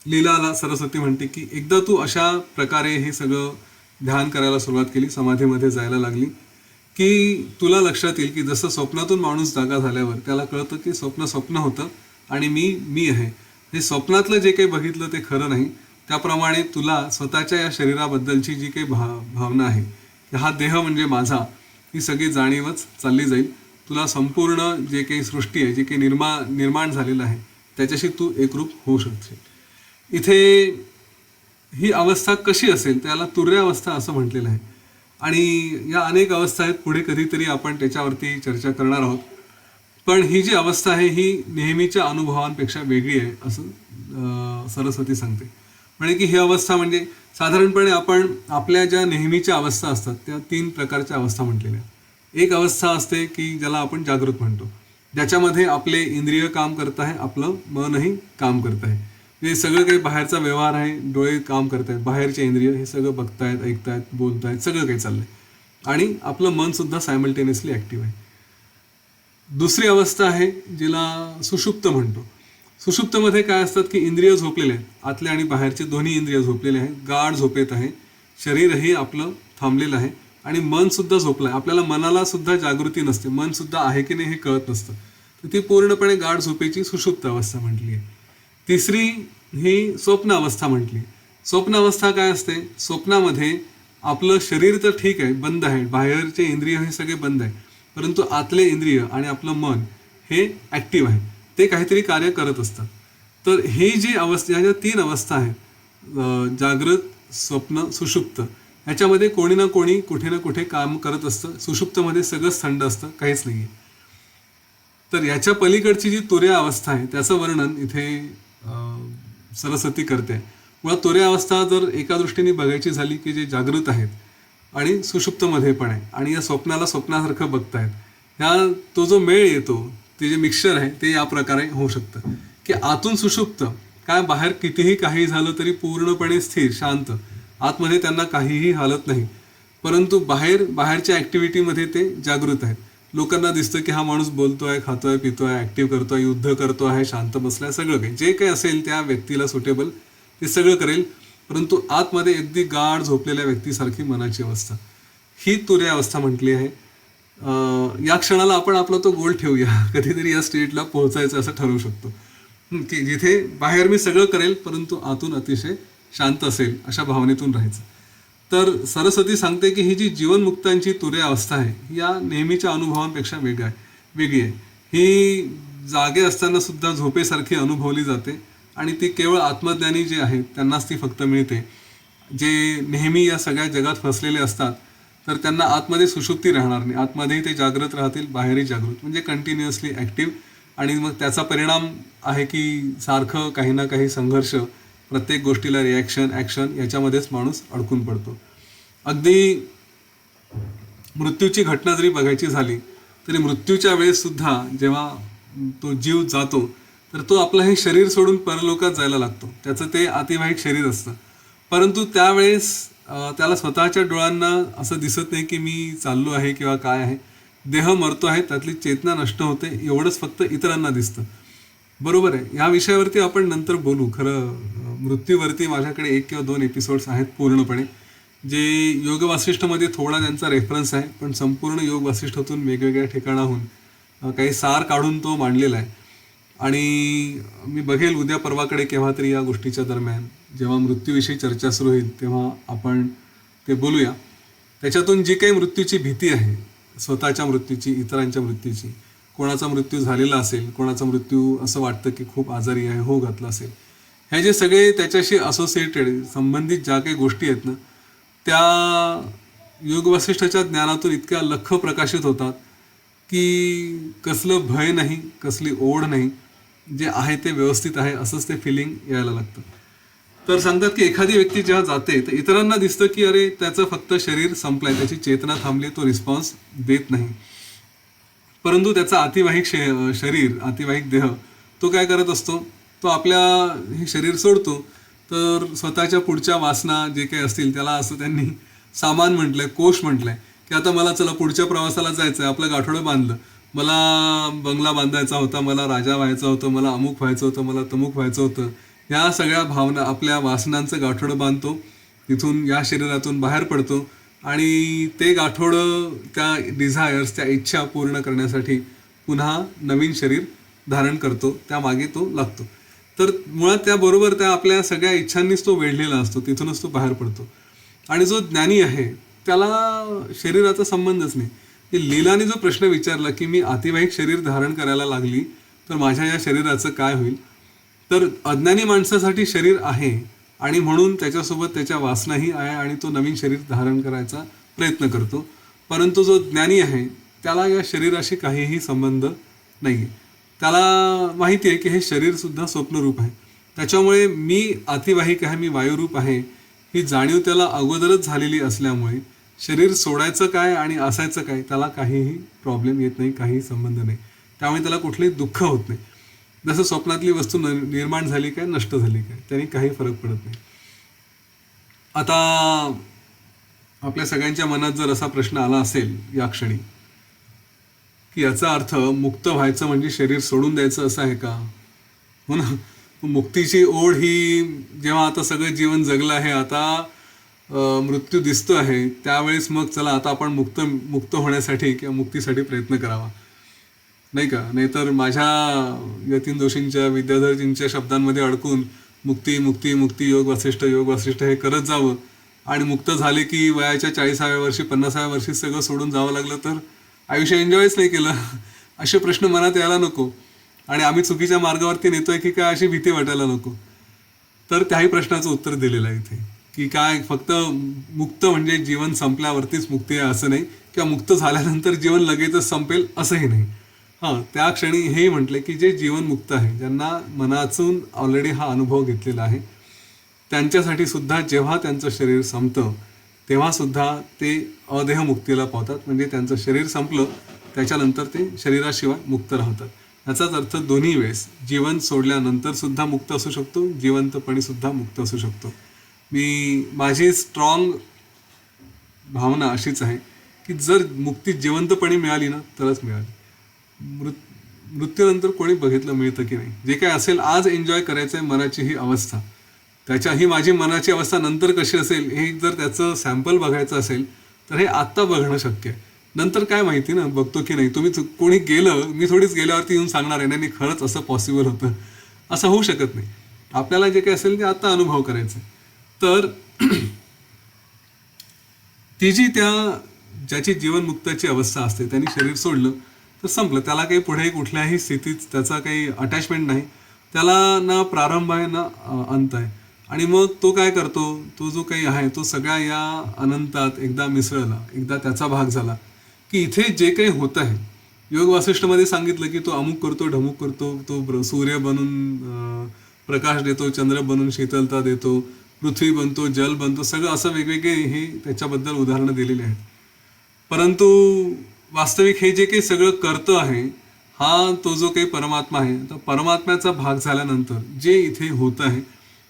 लीलाला सरस्वती म्हणते की एकदा तू अशा प्रकारे हे सगळं ध्यान करायला सुरुवात केली, समाधीमध्ये जायला लागली, की तुला लक्षात येईल की जसं स्वप्नातून माणूस जागा झाल्यावर त्याला कळतं की स्वप्न होतं आणि मी आहे. हे स्वप्नातलं जे काही बघितलं ते खरं नाही. त्याप्रमाणे तुला स्वतःच्या या शरीराबद्दलची जी काही भावना आहे की हा देह म्हणजे माझा, ही सगळी जाणीवच चालली जाईल. तुला संपूर्ण जे काही सृष्टी आहे, जे काही निर्माण झालेलं आहे त्याच्याशी तू एकरूप होऊ शकशील. इथे ही अवस्था कशी असेल त्याला तुर्यावस्था असं म्हटलेलं आहे. आणि या अनेक अवस्था आहेत, पुढे कधीतरी आपण त्याच्यावरती चर्चा करणार आहोत. पण ही जी अवस्था आहे ही नेहमीच्या अनुभवांपेक्षा वेगळी आहे असं सरस्वती सांगते. म्हणजे की ही अवस्था म्हणजे साधारणपणे आपण आपल्या ज्या नेहमीच्या अवस्था असतात त्या 3 प्रकारच्या अवस्था म्हटलेल्या. एक अवस्था असते की ज्याला आपण जागृत म्हणतो, ज्याच्यामध्ये आपले इंद्रिय काम करत आहे, आपलं मनही काम करत आहे. हे सगळं काही बाहेरचा व्यवहार आहे, डोळे काम करत आहेत, बाहेरचे इंद्रिय हे सगळं बघतायत, ऐकतायत, बोलतायत, सगळं काही चाललंय, आणि आपलं मन सुद्धा सायमल्टेनियसली ॲक्टिव्ह आहे. दुसरी अवस्था आहे जिला सुषुप्त म्हणतो. सुषुप्तमध्ये काय असतात की इंद्रिय झोपलेले आहेत, आतले आणि बाहेरचे दोन्ही इंद्रिय झोपलेले आहेत, गाढ झोपेत आहे, शरीरही आपलं थांबलेलं आहे आणि मन सुद्धा झोपलं आहे. आपल्याला मनाला सुद्धा जागृती नसते, मन सुद्धा आहे की नाही हे कळत नसतं. तर ती पूर्णपणे गाढ झोपेची सुषुप्त अवस्था म्हटली आहे. तिसरी ही स्वप्न अवस्था म्हटली. स्वप्न अवस्था काय असते? स्वप्नामध्ये आपलं शरीर तर ठीक आहे, बंद आहे, बाहेरचे इंद्रिय हे सगळे बंद आहे, परंतु आतले इंद्रिय आणि आपलं मन हे ॲक्टिव्ह आहे, ते काहीतरी कार्य करत असतात. तर ही जी अवस्था, ह्या ज्या 3 अवस्था आहेत, जागृत, स्वप्न, सुषुप्त, ह्याच्यामध्ये कोणी ना कोणी कुठे ना कुठे काम करत असतं. सुषुप्तमध्ये सगळंच थंड असतं, काहीच नाही आहे. तर याच्या पलीकडची जी तुर्या अवस्था आहे त्याचं वर्णन इथे सरस्वती करते. मुळात तुर्या अवस्था जर एका दृष्टीने बघायची झाली की जे जागृत आहेत आणि सुषुप्तमध्ये पण आहे आणि या स्वप्नाला स्वप्नासारखं बघतायत, ह्या तो जो मेळ येतो ते जे मिक्सचर आहे ते या प्रकारे होऊ शकतं की आतून सुषुप्त, काय बाहेर कितीही काही झालं तरी पूर्णपणे स्थिर शांत, आतमध्ये त्यांना काहीही हालत नाही, परंतु बाहेरच्या ॲक्टिव्हिटीमध्ये ते जागृत आहेत. लोकांना दिसतं की हा माणूस बोलतोय, खातोय, पितोय, ॲक्टिव्ह करतोय, युद्ध करतो आहे, शांत बसलाय, सगळं काही जे काही असेल त्या व्यक्तीला सुटेबल ते सगळं करेल, परंतु आतमध्ये अगदी गाढ झोपलेल्या व्यक्तीसारखी मनाची अवस्था, ही तुर्य अवस्था म्हटली आहे. या क्षणाला आपण आपला तो गोल ठेवूया, कधीतरी या स्टेटला पोहोचायचं असं ठरवू शकतो की जिथे बाहेर मी सगळं करेल परंतु आतून अतिशय शांत असेल, अशा भावनेतून राहायचं. तर सरस्वती सांगते की ही जी जीवनमुक्तांची तुर्य अवस्था आहे या नेहमीच्या अनुभवांपेक्षा वेगळी आहे. ही जागे असताना सुद्धा झोपेसारखी अनुभवली जाते आणि ती केवळ आत्मज्ञानी जे आहेत त्यांनाच ती फक्त मिळते. जे नेहमी या सगळ्या जगात फसलेले असतात तर त्यांना आतमध्ये सुषुप्ती राहणार नाही, आतमध्येही ते जागृत राहतील, बाहेरही जागृत, म्हणजे कंटिन्युअसली ॲक्टिव्ह. आणि मग त्याचा परिणाम आहे की सारखं काही ना काही संघर्ष, प्रत्येक गोष्टीला रिॲक्शन ॲक्शन याच्यामध्येच माणूस अडकून पडतो. अगदी मृत्यूची घटना जरी बघायची झाली तरी मृत्यूच्या वेळेससुद्धा जेव्हा तो जीव जातो तर तो आपलं हे शरीर सोडून परलोकात जायला लागतो, त्याचं ते अतिवाहिक शरीर असतं. परंतु त्यावेळेस त्याला स्वतःच्या डोळ्यांना असं दिसत नाही की मी चाललो आहे किंवा काय आहे, देह मरतो आहे, त्यातली चेतना नष्ट होते, एवढंच फक्त इतरांना दिसतं. बरोबर आहे, या विषयावरती आपण नंतर बोलू. खरं मृत्यूवरती माझ्याकडे 1 किंवा 2 एपिसोड्स आहेत पूर्णपणे, जे योग वासिष्ठमध्ये थोडा त्यांचा रेफरन्स आहे, पण संपूर्ण योग वासिष्ठातून वेगवेगळ्या ठिकाणाहून काही सार काढून तो मांडलेला आहे. आणि मी बघेल उद्या परवाकडे केव्हा तरी या गोष्टीच्या दरम्यान जेव्हा मृत्यूविषयी चर्चा सुरू होईल तेव्हा आपण ते बोलूया. त्याच्यातून जी काही मृत्यूची भीती आहे, स्वतःच्या मृत्यूची, इतरांच्या मृत्यूची, कोणाचा मृत्यू झालेला असेल, कोणाचा मृत्यू असं वाटतं की खूप आजारी आहे, हो घातला असेल, हे जे सगळे त्याच्याशी असोसिएटेड संबंधित ज्या काही गोष्टी आहेत ना, त्या योग वसिष्ठाच्या ज्ञानातून इतक्या लख्ख प्रकाशित होतात की कसलं भय नाही, कसली ओढ नाही, जे आहे ते व्यवस्थित आहे असंच ते फिलिंग यायला लागतं. तर सांगतात की एखादी व्यक्ती जेव्हा जाते तर इतरांना दिसतं की अरे त्याचं फक्त शरीर संपलंय, त्याची चेतना थांबली, तो रिस्पॉन्स देत नाही, परंतु त्याचा अतिवाहिक शरीर, अतिवाहिक देह तो काय करत असतो, तो आपल्या हे शरीर सोडतो तर स्वतःच्या पुढच्या वासना जे काही असतील त्याला असं त्यांनी सामान म्हटलंय, कोश म्हटलंय की आता मला चला पुढच्या प्रवासाला जायचं आहे, आपलं गाठोडं बांधलं, मला बंगला बांधायचा होता, मला राजा व्हायचं होतं, मला अमुक व्हायचं होतं, मला तमुक व्हायचं होतं, ह्या सगळ्या भावना आपल्या वासनांचं गाठोडं बांधतो, तिथून या शरीरातून बाहेर पडतो आणि ते गाठोडं त्या डिझायर्स, त्या इच्छा पूर्ण करण्यासाठी पुन्हा नवीन शरीर धारण करतो, त्यामागे तो लागतो. तर मुळात त्याबरोबर त्या आपल्या सगळ्या इच्छांनीच तो वेढलेला असतो, तिथूनच तो बाहेर पडतो. आणि जो ज्ञानी आहे त्याला शरीराचा संबंधच नाही. लीलाने जो प्रश्न विचारला की मी अतिवाहिक शरीर धारण करायला लागली तर माझ्या या शरीराचं काय होईल, तर अज्ञानी माणसासाठी शरीर आहे आणि म्हणून त्याच्यासोबत त्याच्या वासनाही आहे आणि तो नवीन शरीर धारण करायचा प्रयत्न करतो. परंतु जो ज्ञानी आहे त्याला या शरीराशी काहीही संबंध नाही आहे. त्याला माहिती आहे की हे शरीरसुद्धा स्वप्नरूप आहे, त्याच्यामुळे मी अतिवाहिक आहे, मी वायुरूप आहे, ही जाणीव त्याला अगोदरच झालेली असल्यामुळे शरीर सोडायचं काय आणि असायचं काय त्याला काहीही प्रॉब्लेम येत नाही, काही संबंध नाही. त्यामुळे त्याला कुठलंही दुःख होत नाही. जसं स्वप्नातली वस्तू निर्माण झाली काय, नष्ट झाली काय, त्याने काही फरक पडत नाही. आता आपल्या सगळ्यांच्या मनात जर असा प्रश्न आला असेल या क्षणी की याचा अर्थ मुक्त व्हायचं म्हणजे शरीर सोडून द्यायचं असं आहे का, हो ना. मुक्तीची ओढ ही जेव्हा आता सगळं जीवन जगलं आहे, आता मृत्यू दिसतो आहे, त्यावेळेस मग चला आता आपण मुक्त होण्यासाठी किंवा मुक्तीसाठी प्रयत्न करावा, नाही का. नाहीतर माझ्या यतीन जोशींच्या, विद्याधरजींच्या शब्दांमध्ये अडकून मुक्ती मुक्ती मुक्ती योग वासिष्ठ हे करत जावं आणि मुक्त झाले की वयाच्या 40व्या वर्षी 50व्या वर्षी सगळं सोडून जावं लागलं तर आयुष्य एन्जॉयच नाही केलं, असे प्रश्न मनात यायला नको. आणि आम्ही चुकीच्या मार्गावरती नेतोय की काय, अशी भीती वाटायला नको. तर त्याही प्रश्नाचं उत्तर दिलेलं आहे इथे की काय फक्त मुक्त म्हणजे जीवन संपल्यावरतीच मुक्ती आहे असं नाही, किंवा मुक्त झाल्यानंतर जीवन लगेचच संपेल असंही नाही. हां, त्या क्षणी हेही म्हटले की जे जीवन मुक्त आहे, ज्यांना मनातून ऑलरेडी हा अनुभव घेतलेला आहे, त्यांच्यासाठी सुद्धा जेव्हा त्यांचं शरीर संपतं तेव्हा सुद्धा ते अदेह मुक्तीला पावतात. म्हणजे त्यांचं शरीर संपलं त्याच्यानंतर ते शरीराशिवाय मुक्त राहतात. याचाच अर्थ दोन्ही वेळेस जीवन सोडल्यानंतर सुद्धा मुक्त असू शकतो, जिवंतपणी सुद्धा मुक्त असू शकतो. माझी स्ट्रॉंग भावना अशीच आहे की जर मुक्ती जिवंतपणी मिळाली ना तरच मिळाली. मृत्यूनंतर कोणी बघितलं मिळतं की नाही. जे काय असेल आज एन्जॉय करायचं आहे मनाची ही अवस्था. ही माझी मनाची अवस्था नंतर कशी असेल हे जर त्याचं सॅम्पल बघायचं असेल तर हे आत्ता बघणं शक्य आहे. नंतर काय माहिती ना बघतो की नाही. कोणी गेलं, मी थोडीच गेल्यावरती येऊन सांगणार आहे नाही खरंच असं पॉसिबल होतं, असं होऊ शकत नाही. आपल्याला जे काही असेल ते आत्ता अनुभव करायचं. तर ती ज्याची जीवनमुक्ताची अवस्था असते त्यांनी शरीर सोडलं तर संपलं. त्याला काही पुढे कुठल्याही स्थितीत त्याचा काही अटॅचमेंट नाही. त्याला ना प्रारंभ आहे ना अंत आहे. आणि मग तो काय करतो, तो जो काही आहे तो सगळ्या या अनंतात एकदा मिसळला, एकदा त्याचा भाग झाला की इथे जे काही होत आहे, योग वासिष्ठमध्ये सांगितलं की तो अमुक करतो, ढमुक करतो, तो सूर्य बनून प्रकाश देतो, चंद्र बनून शीतलता देतो, पृथ्वी बनतो, जल बनतो, सगळं असं वेगवेगळे हे त्याच्याबद्दल उदाहरणं दिलेली आहेत. परंतु वास्तविक हे जे काही सगळं करतं आहे हा तो जो काही परमात्मा आहे, तर परमात्म्याचा भाग झाल्यानंतर जे इथे होत आहे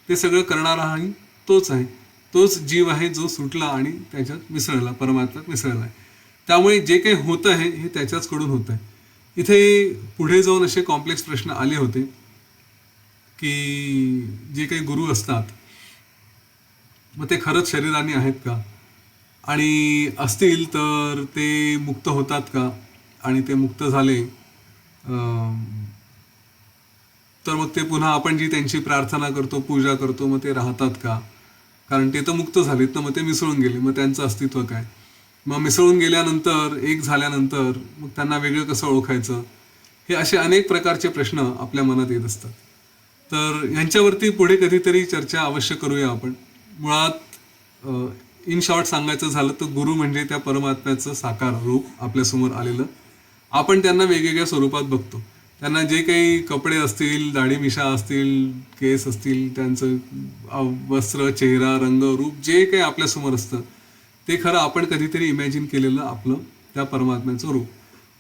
ते सगळं करणाराही तोच आहे. तोच जीव आहे जो सुटला आणि त्याच्यात मिसळला, परमात्म्यात मिसळला आहे. त्यामुळे जे काही होत आहे हे त्याच्याचकडून होत आहे. इथे पुढे जाऊन असे कॉम्प्लेक्स प्रश्न आले होते की जे काही गुरु असतात मग ते खरंच शरीराने आहेत का, आणि असतील तर ते मुक्त होतात का, आणि ते मुक्त झाले तर मग ते पुन्हा आपण जी त्यांची प्रार्थना करतो, पूजा करतो, मग ते राहतात का, कारण ते तर मुक्त झालेत ना, मग ते मिसळून गेले, मग त्यांचं अस्तित्व काय. मग मिसळून गेल्यानंतर, एक झाल्यानंतर मग त्यांना वेगळं कसं ओळखायचं, हे असे अनेक प्रकारचे प्रश्न आपल्या मनात येत असतात. तर यांच्यावरती पुढे कधीतरी चर्चा अवश्य करूया आपण. मुळात इन शॉर्ट सांगायचं झालं तर गुरु म्हणजे त्या परमात्म्याचं साकार रूप आपल्यासमोर आलेलं. आपण त्यांना वेगवेगळ्या स्वरूपात बघतो. त्यांना जे काही कपडे असतील, दाढी मिशा असतील, केस असतील, त्यांचं वस्त्र, चेहरा, रंग, रूप जे काही आपल्यासमोर असतं ते खरं आपण कधीतरी इमॅजिन केलेलं आपलं त्या परमात्म्याचं रूप.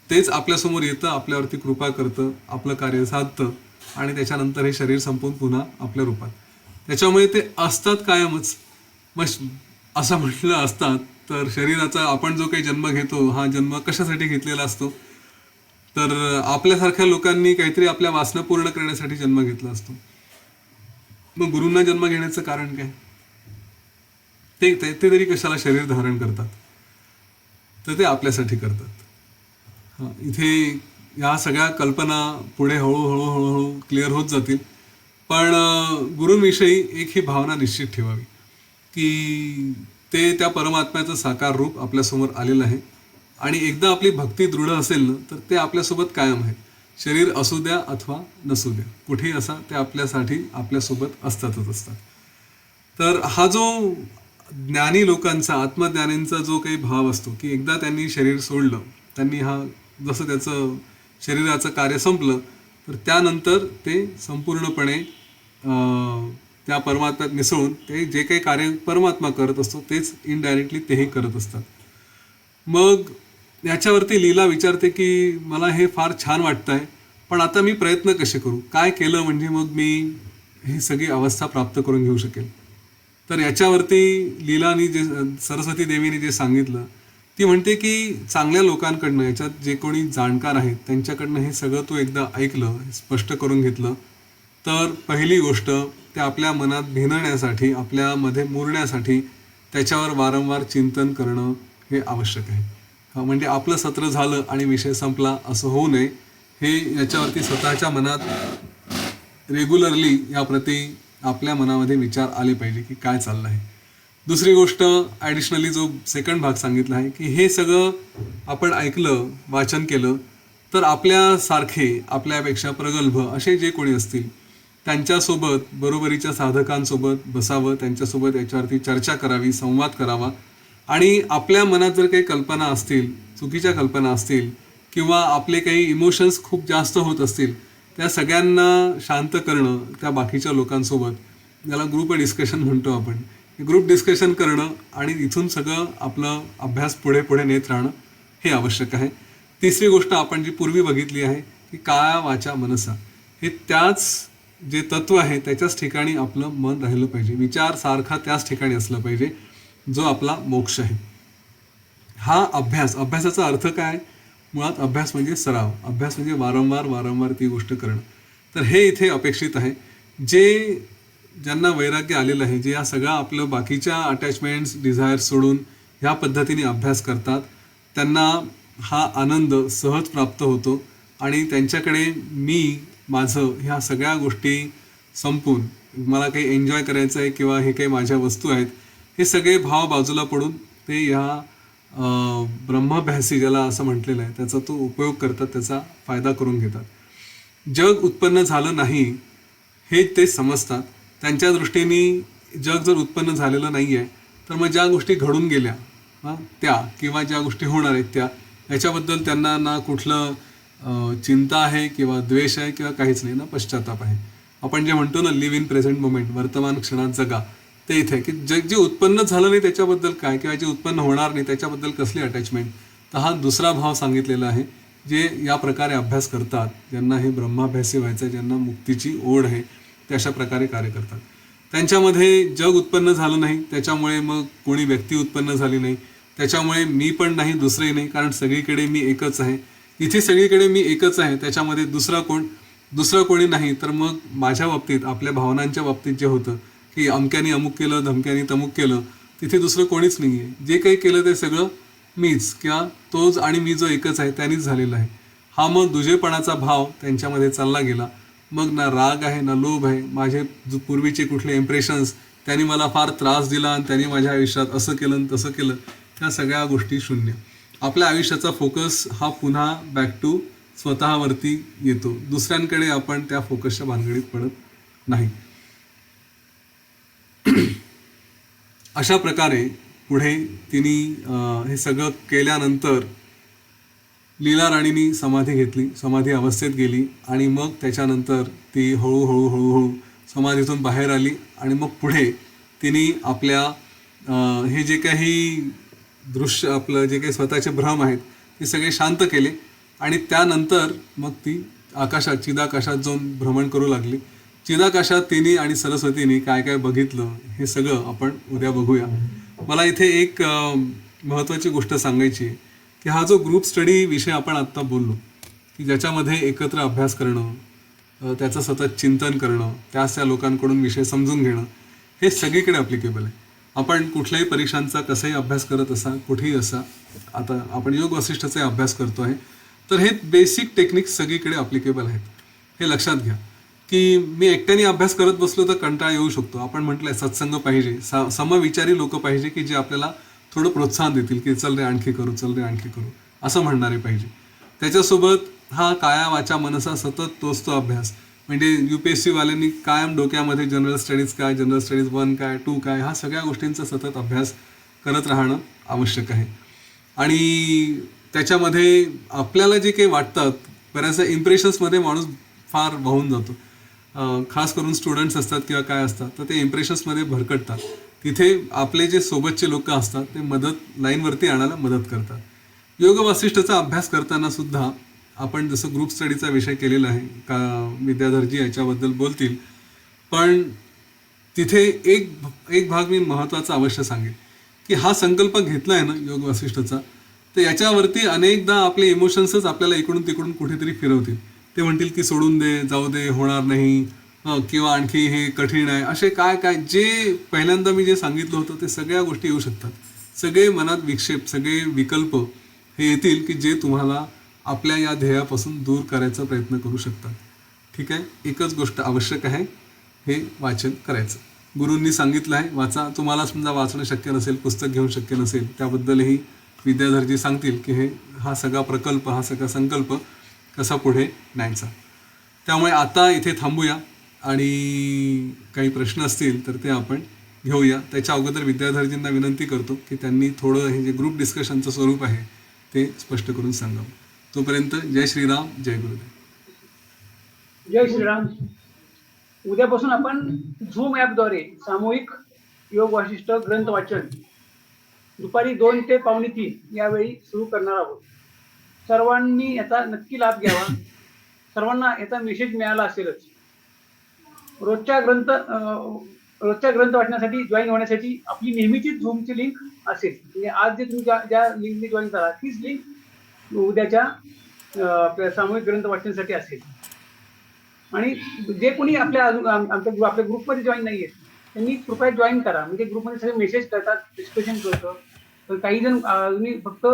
तेच आपल्यासमोर येतं, आपल्यावरती कृपा करतं, आपलं कार्य साधतं आणि त्याच्यानंतर हे शरीर संपून पुन्हा आपल्या रूपात. त्याच्यामुळे ते असतात कायमच. मग असं म्हटलं असतात तर शरीराचा आपण जो काही जन्म घेतो हा जन्म कशासाठी घेतलेला असतो, तर आपल्यासारख्या लोकांनी काहीतरी आपल्या वासना पूर्ण करण्यासाठी जन्म घेतला असतो. मग गुरूंना जन्म घेण्याचं कारण काय, ते तरी कशाला शरीर धारण करतात, तर ते आपल्यासाठी करतात. इथे या सगळ्या कल्पना पुढे हळूहळू क्लिअर होत जातील. पण गुरूंविषयी एक ही भावना निश्चित ठेवावी की ते त्या परमात्म्याचं साकार रूप आपल्यासमोर आलेलं आहे आणि एकदा आपली भक्ती दृढ असेल ना तर ते आपल्यासोबत कायम आहे. शरीर असू द्या अथवा नसू द्या, कुठेही असा ते आपल्यासाठी आपल्यासोबत असतातच असतात. तर हा जो ज्ञानी लोकांचा, आत्मज्ञानींचा जो काही भाव असतो की एकदा त्यांनी शरीर सोडलं, त्यांनी जसं त्याचं शरीराचं कार्य संपलं तर त्यानंतर ते संपूर्णपणे त्या परमात्म्यात मिसळून ते जे काही कार्य परमात्मा करत असतो तेच इनडायरेक्टली तेही करत असतात. मग याच्यावरती लीला विचारते की मला हे फार छान वाटतं आहे, पण आता मी प्रयत्न कसे करू, काय केलं म्हणजे मग मी ही सगळी अवस्था प्राप्त करून घेऊ शकेल. तर याच्यावरती लीलानी सरस्वती देवीने जे सांगितलं, ती म्हणते की चांगल्या लोकांकडनं, याच्यात जे कोणी जाणकार आहेत त्यांच्याकडनं हे सगळं तू एकदा ऐकलं, स्पष्ट करून घेतलं तर पहिली गोष्ट ते आपल्या मनात भिनण्यासाठी, आपल्यामध्ये मुरण्यासाठी त्याच्यावर वारंवार चिंतन करणं हे आवश्यक आहे. म्हणजे आपलं सत्र झालं आणि विषय संपला असं होऊ नये. हे याच्यावरती स्वतःच्या मनात रेग्युलरली याप्रती आपल्या मनामध्ये विचार आले पाहिजे की काय चाललं आहे. दुसरी गोष्ट ॲडिशनली जो सेकंड भाग सांगितला आहे की हे सगळं आपण ऐकलं, वाचन केलं तर आपल्यासारखे, आपल्यापेक्षा प्रगल्भ असे जे कोणी असतील त्यांच्यासोबत, बरोबरीच्या साधकांसोबत बसावं, त्यांच्यासोबत याच्यावरती चर्चा करावी, संवाद करावा. आणि आपल्या मनात जर काही कल्पना असतील, चुकीच्या कल्पना असतील किंवा आपले काही इमोशन्स खूप जास्त होत असतील, त्या सगळ्यांना शांत करणं त्या बाकीच्या लोकांसोबत, ज्याला ग्रुप डिस्कशन म्हणतो आपण, ग्रुप डिस्कशन करणं आणि इथून सगळं आपलं अभ्यास पुढे पुढे नेत राहणं हे आवश्यक आहे. तिसरी गोष्ट आपण जी पूर्वी बघितली आहे की काया वाचा मनसा हे त्याच जे तत्व आहे त्याच्याच ठिकाणी आपलं मन राहिलं पाहिजे, विचार सारखा त्याच ठिकाणी असला पाहिजे जो आपला मोक्ष आहे. हा अभ्यासाचा अर्थ काय? मुळात अभ्यास म्हणजे सराव, अभ्यास म्हणजे वारंवार वारंवार ती गोष्ट करणं. तर हे इथे अपेक्षित आहे. ज्यांना वैराग्य आलेलं आहे, जे या सगळ्या आपलं बाकीच्या अटॅचमेंट्स डिझायर्स सोडून ह्या पद्धतीने अभ्यास करतात, त्यांना हा आनंद सहज प्राप्त होतो आणि त्यांच्याकडे माझं ह्या सगळ्या गोष्टी संपून मला काही एन्जॉय करायचं आहे किंवा हे काही माझ्या वस्तू आहेत, हे सगळे भाव बाजूला पडून ते ह्या ब्रह्माभ्यासी ज्याला असं म्हटलेलं आहे त्याचा तो उपयोग करतात, त्याचा फायदा करून घेतात. जग उत्पन्न झालं नाही हे ते समजतात. त्यांच्या दृष्टीने जग जर उत्पन्न झालेलं नाही आहे तर मग ज्या गोष्टी घडून गेल्या त्या किंवा ज्या गोष्टी होणार आहेत त्या, याच्याबद्दल त्यांना ना कुठलं चिंता आहे किंवा द्वेष आहे किंवा काहीच नाही ना पश्चाताप आहे. आपण जे म्हणतो ना लिव्ह इन प्रेझेंट मोमेंट, वर्तमान क्षणात जगा, ते इथे की जग जे उत्पन्न झालं नाही त्याच्याबद्दल काय किंवा जे उत्पन्न होणार नाही त्याच्याबद्दल कसली अटॅचमेंट. तर हा दुसरा भाव सांगितलेला आहे. जे या प्रकारे अभ्यास करतात, ज्यांना हे ब्रह्माभ्यासी व्हायचं आहे, ज्यांना मुक्तीची ओढ आहे, ते अशा प्रकारे कार्य करतात. त्यांच्यामध्ये जग उत्पन्न झालं नाही त्याच्यामुळे मग कोणी व्यक्ती उत्पन्न झाली नाही, त्याच्यामुळे मी पण नाही दुसरंही नाही, कारण सगळीकडे मी एकच आहे. इथे सगळीकडे मी एकच आहे, त्याच्यामध्ये दुसरं कोणी नाही. तर मग माझ्या बाबतीत, आपल्या भावनांच्या बाबतीत जे होतं की अमक्याने अमुक केलं, धमक्याने तमुक केलं, तिथे दुसरं कोणीच नाही आहे. जे काही केलं ते सगळं मीच किंवा तोच आणि मी जो एकच आहे त्यानेच झालेला आहे. हा मग दुजेपणाचा भाव त्यांच्यामध्ये चालला गेला. मग ना राग आहे ना लोभ आहे. माझे पूर्वीचे कुठले इम्प्रेशन्स, त्यांनी मला फार त्रास दिला आणि त्यांनी माझ्या आयुष्यात असं केलं आणि तसं केलं, त्या सगळ्या गोष्टी शून्य. आपल्या आयुष्याचा फोकस हा पुन्हा बॅक टू स्वतःवरती येतो. दुसऱ्यांकडे आपण त्या फोकसच्या भानगडीत पडत नाही. अशा प्रकारे पुढे तिने हे सगळं केल्यानंतर लीला राणीनी समाधी घेतली, समाधी अवस्थेत गेली आणि मग त्याच्यानंतर ती हळूहळू समाधीतून बाहेर आली आणि मग पुढे तिने आपल्या हे जे काही दृश्य, आपलं जे काही स्वतःचे भ्रम आहेत ते सगळे शांत केले आणि त्यानंतर मग ती चिदाकाशात जाऊन भ्रमण करू लागली. चिदाकाशात तिने आणि सरस्वतीने काय काय बघितलं हे सगळं आपण उद्या बघूया. मला इथे एक महत्त्वाची गोष्ट सांगायची आहे की हा जो ग्रुप स्टडी विषय आपण आत्ता बोललो की ज्याच्यामध्ये एकत्र अभ्यास करणं, त्याचं सतत चिंतन करणं, त्या लोकांकडून विषय समजून घेणं, हे सगळीकडे ॲप्लिकेबल आहे. आपण कुठल्याही परीक्षांचा कसाही अभ्यास करत असा, कुठेही असा, आता आपण योग वसिष्ठचा अभ्यास करतो आहे तर हे बेसिक टेक्निक्स सगळीकडे ॲप्लिकेबल आहेत. हे लक्षात घ्या की मी एकट्याने अभ्यास करत बसलो तर कंटाळा येऊ शकतो. आपण म्हटलंय सत्संग पाहिजे, समविचारी लोक पाहिजे की जे आपल्याला थोडं प्रोत्साहन देतील की चल रे आणखी करू, चल रे आणखी करू, असं म्हणणारे पाहिजे. त्याच्यासोबत हा काया वाचा मनसा सतत तोच तो अभ्यास, म्हणजे UPSC वाल्यांनी कायम डोक्यामध्ये जनरल स्टडीज काय, जनरल स्टडीज 1 काय, 2 काय, हा सगळ्या गोष्टींचा सतत अभ्यास करत राहणं आवश्यक आहे. आणि त्याच्यामध्ये आपल्याला जे काही वाटतात, बऱ्याचशा इम्प्रेशन्समध्ये माणूस फार वाहून जातो. खास करून स्टुडंट्स असतात किंवा काय असतात तर ते इम्प्रेशन्समध्ये भरकटतात. तिथे आपले जे सोबतचे लोक असतात ते लाईनवरती आणायला मदत करतात. योग वासिष्ठचा अभ्यास करताना सुद्धा आपण जसं ग्रुप स्टडीचा विषय केलेला आहे का, विद्याधरजी याच्याबद्दल बोलतील, पण तिथे एक भाग मी महत्त्वाचा अवश्य सांगेन की हा संकल्प घेतला आहे ना योग वासिष्ठचा, तर याच्यावरती अनेकदा आपले इमोशन्सच आपल्याला इकडून तिकडून कुठेतरी फिरवतील. ते म्हणतील की सोडून दे, जाऊ दे, होणार नाही, किंवा आणखी हे कठीण आहे, असे काय जे पहिल्यांदा मी जे सांगितलं होतं ते सगळ्या गोष्टी येऊ शकतात. सगळे मनात विक्षेप, सगळे विकल्प हे येतील की जे तुम्हाला आपल्या या ध्येयापासून दूर करायचा प्रयत्न करू शकतात. ठीक आहे, एकच गोष्ट आवश्यक आहे, हे वाचन करायचं. गुरूंनी सांगितलं आहे वाचा. तुम्हाला समजा वाचणं शक्य नसेल, पुस्तक घेऊन शक्य नसेल, त्याबद्दलही विद्याधरजी सांगतील की हा सगळा प्रकल्प, हा सगळा संकल्प कसा पुढे न्यायचा. त्यामुळे आता इथे थांबूया आणि काही प्रश्न असतील तर ते आपण घेऊया. त्याच्या अगोदर विद्याधरजींना विनंती करतो की त्यांनी थोडं हे जे ग्रुप डिस्कशनचं स्वरूप आहे ते स्पष्ट करून सांगावं. तोपर्यंत जय श्रीराम, जय गुरुदेव. जय श्रीराम. उद्यापासून आपण झूम ॲपद्वारे सामूहिक योग वासिष्ठ ग्रंथ वाचन दुपारी 2 ते 2:45 यावेळी सुरू करणार आहोत. सर्वांनी याचा नक्की लाभ घ्यावा. सर्वांना याचा मेसेज मिळाला असेलच. रोजच्या ग्रंथ वाचण्यासाठी जॉईन होण्यासाठी आपली नेहमीची झूमची लिंक असेल. म्हणजे आज जे तुम्ही ज्या लिंकने जॉईन करा तीच लिंक उद्याच्या आपल्या सामूहिक ग्रंथ वाचण्यासाठी असेल. आणि जे कोणी आपल्या ग्रुपमध्ये जॉईन नाहीये त्यांनी कृपया जॉईन करा. म्हणजे ग्रुपमध्ये सगळे मेसेज करतात, डिस्कशन करतो. तर काही जण अजूनही फक्त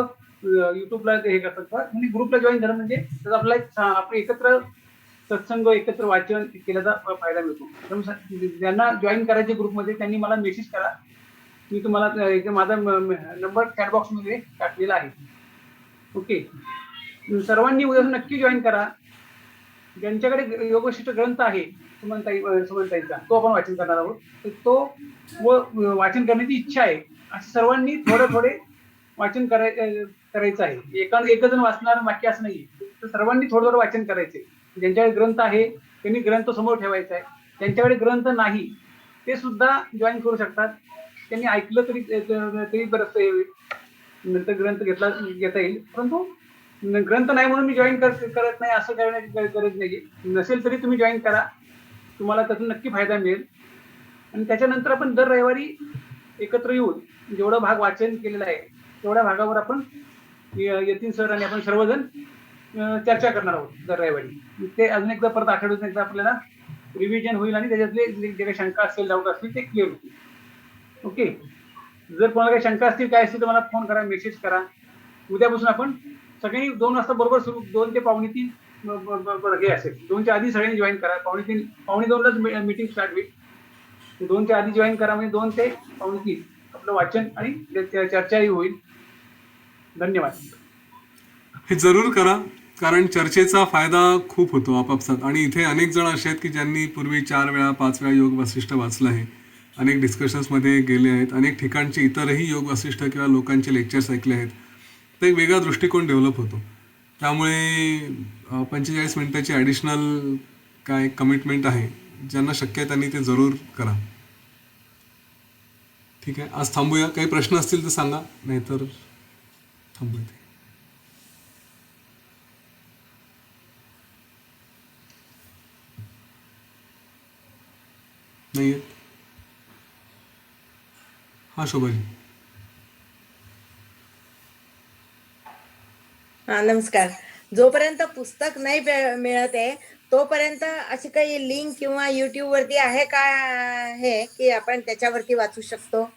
युट्यूबला हे करतात. तुम्ही ग्रुपला जॉईन करा म्हणजे आपल्याला आपले एकत्र सत्संग, एकत्र वाचन केल्याचा फायदा मिळतो. त्यामुळे ज्यांना जॉईन करायचे ग्रुपमध्ये त्यांनी मला मेसेज करा. मी तुम्हाला माझा नंबर चॅट बॉक्समध्ये टाकलेला आहे. ओके, सर्वांनी उद्या नक्की जॉईन करा. ज्यांच्याकडे योगशिष्ट ग्रंथ आहे सुमनताईचा तो आपण वाचन करणार आहोत. तर तो वाचन करण्याची इच्छा आहे असे सर्वांनी थोडे वाचन करायचं आहे. एक जण वाचणार बाकी असं नाही. तर सर्वांनी थोडं वाचन करायचंय. ज्यांच्याकडे ग्रंथ आहे त्यांनी ग्रंथ समोर ठेवायचा आहे. ज्यांच्याकडे ग्रंथ नाही ते सुद्धा जॉईन करू शकतात. त्यांनी ऐकलं तरी बरंच नंतर ग्रंथ घेता येईल. परंतु ग्रंथ नाही म्हणून मी जॉईन करत नाही असं करण्याची गरज नाही. नसेल तरी तुम्ही जॉईन करा, तुम्हाला त्यातून नक्की फायदा मिळेल. आणि त्याच्यानंतर आपण दर रविवारी एकत्र येऊन जेवढा भाग वाचन केलेला आहे तेवढ्या भागावर आपण यतीन सर आणि आपण सर्वजण चर्चा करणार आहोत दर रविवारी. ते अजून एकदा परत आठवड्यातून एकदा आपल्याला रिव्हिजन होईल आणि त्याच्यातले जे काही शंका असतील, डाऊट असतील ते क्लिअर होतील. ओके, जर कोणाला काही शंका असतील काय असतील तर मला फोन करा, मेसेज करा. उद्यापासून आपण सगळ्यांनी 2 वाजता बरोबर सुरू, 2 ते 2:45 हे असेल. 2च्या आधी सगळ्यांनी जॉईन करा. 2:45 मीटिंग स्टार्ट होईल. 2च्या आधी जॉईन करा म्हणजे 2 ते 2:45 आपलं वाचन आणि चर्चाही होईल. धन्यवाद. हे जरूर करा, कारण चर्चेचा फायदा खूप होतो आपापसात. आणि इथे अनेक जण असे आहेत की ज्यांनी पूर्वी 4 वेळा 5 वेळा योग वासिष्ठ वाचलं आहे, अनेक डिस्कशन्समध्ये गेले आहेत, अनेक ठिकाणचे इतरही योग वासिष्ठ किंवा लोकांचे लेक्चर्स ऐकले आहेत. तर एक वेगळा दृष्टिकोन डेव्हलप होतो. त्यामुळे 45 मिनिटाची ॲडिशनल काय कमिटमेंट आहे, ज्यांना शक्य आहे त्यांनी ते जरूर करा. ठीक आहे, आज थांबूया. काही प्रश्न असतील तर सांगा, नाहीतर थांबूया. नाही आहेत? हां शोभाजी. हा, नमस्कार. जोपर्यंत पुस्तक नाही मिळत आहे तोपर्यंत अशी काही लिंक किंवा युट्यूब वरती आहे का हे की आपण त्याच्यावरती वाचू शकतो?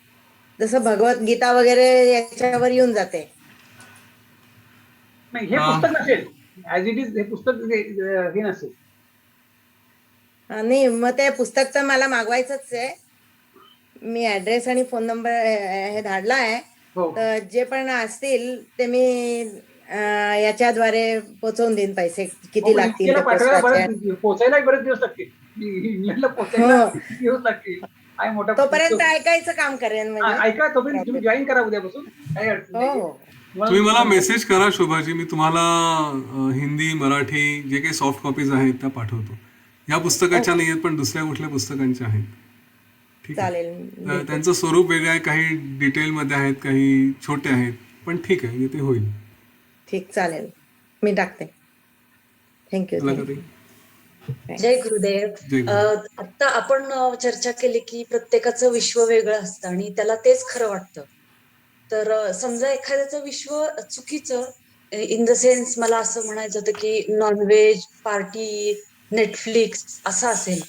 जसं भगवद्गीता वगैरे याच्यावर येऊन जाते. नाही, हे पुस्तक नसेल, ऍज इट इज हे पुस्तक हे नसेल. नाही, मग ते पुस्तक तर मला मागवायचंच आहे. मी ऍड्रेस आणि फोन नंबर हे धाडला आहे. हो, तर जे पण असतील ते मी याच्याद्वारे पोहोचवून देईन. पैसे किती लागतील ते पोचायला बरेच दिवस लागतील. इंग्लंडला पोचायला हो. दिवस लागतील. काय मोठा तोपर्यंत ऐकायचं काम करेन. म्हणजे ऐका, तोपर्यंत तुम्ही जॉईन करा उद्यापासून, काही अडचण हो नाही. हो. तुम्ही मला मेसेज करा शोभाजी, मी तुम्हाला हिंदी, मराठी जे काही सॉफ्ट कॉपीज आहेत त्या पाठवतो. ह्या पुस्तकाच्या नाही आहेत पण दुसऱ्या कुठल्या पुस्तकांच्या आहेत. ठीक आहे, चालेल. त्यांचं स्वरूप वेगळं आहे, काही डिटेलमध्ये आहेत, काही छोटे आहेत, पण ठीक आहे, ते होईल. ठीक, चालेल, मी टाकते. थँक्यू. जय गुरुदेव. आता आपण चर्चा केली की प्रत्येकाचं विश्व वेगळं असतं आणि त्याला तेच खरं वाटतं. तर समजा एखाद्याचं विश्व चुकीचं, इन द सेन्स मला असं म्हणायचं होतं की नॉनव्हेज, पार्टी, नेटफ्लिक्स असं असेल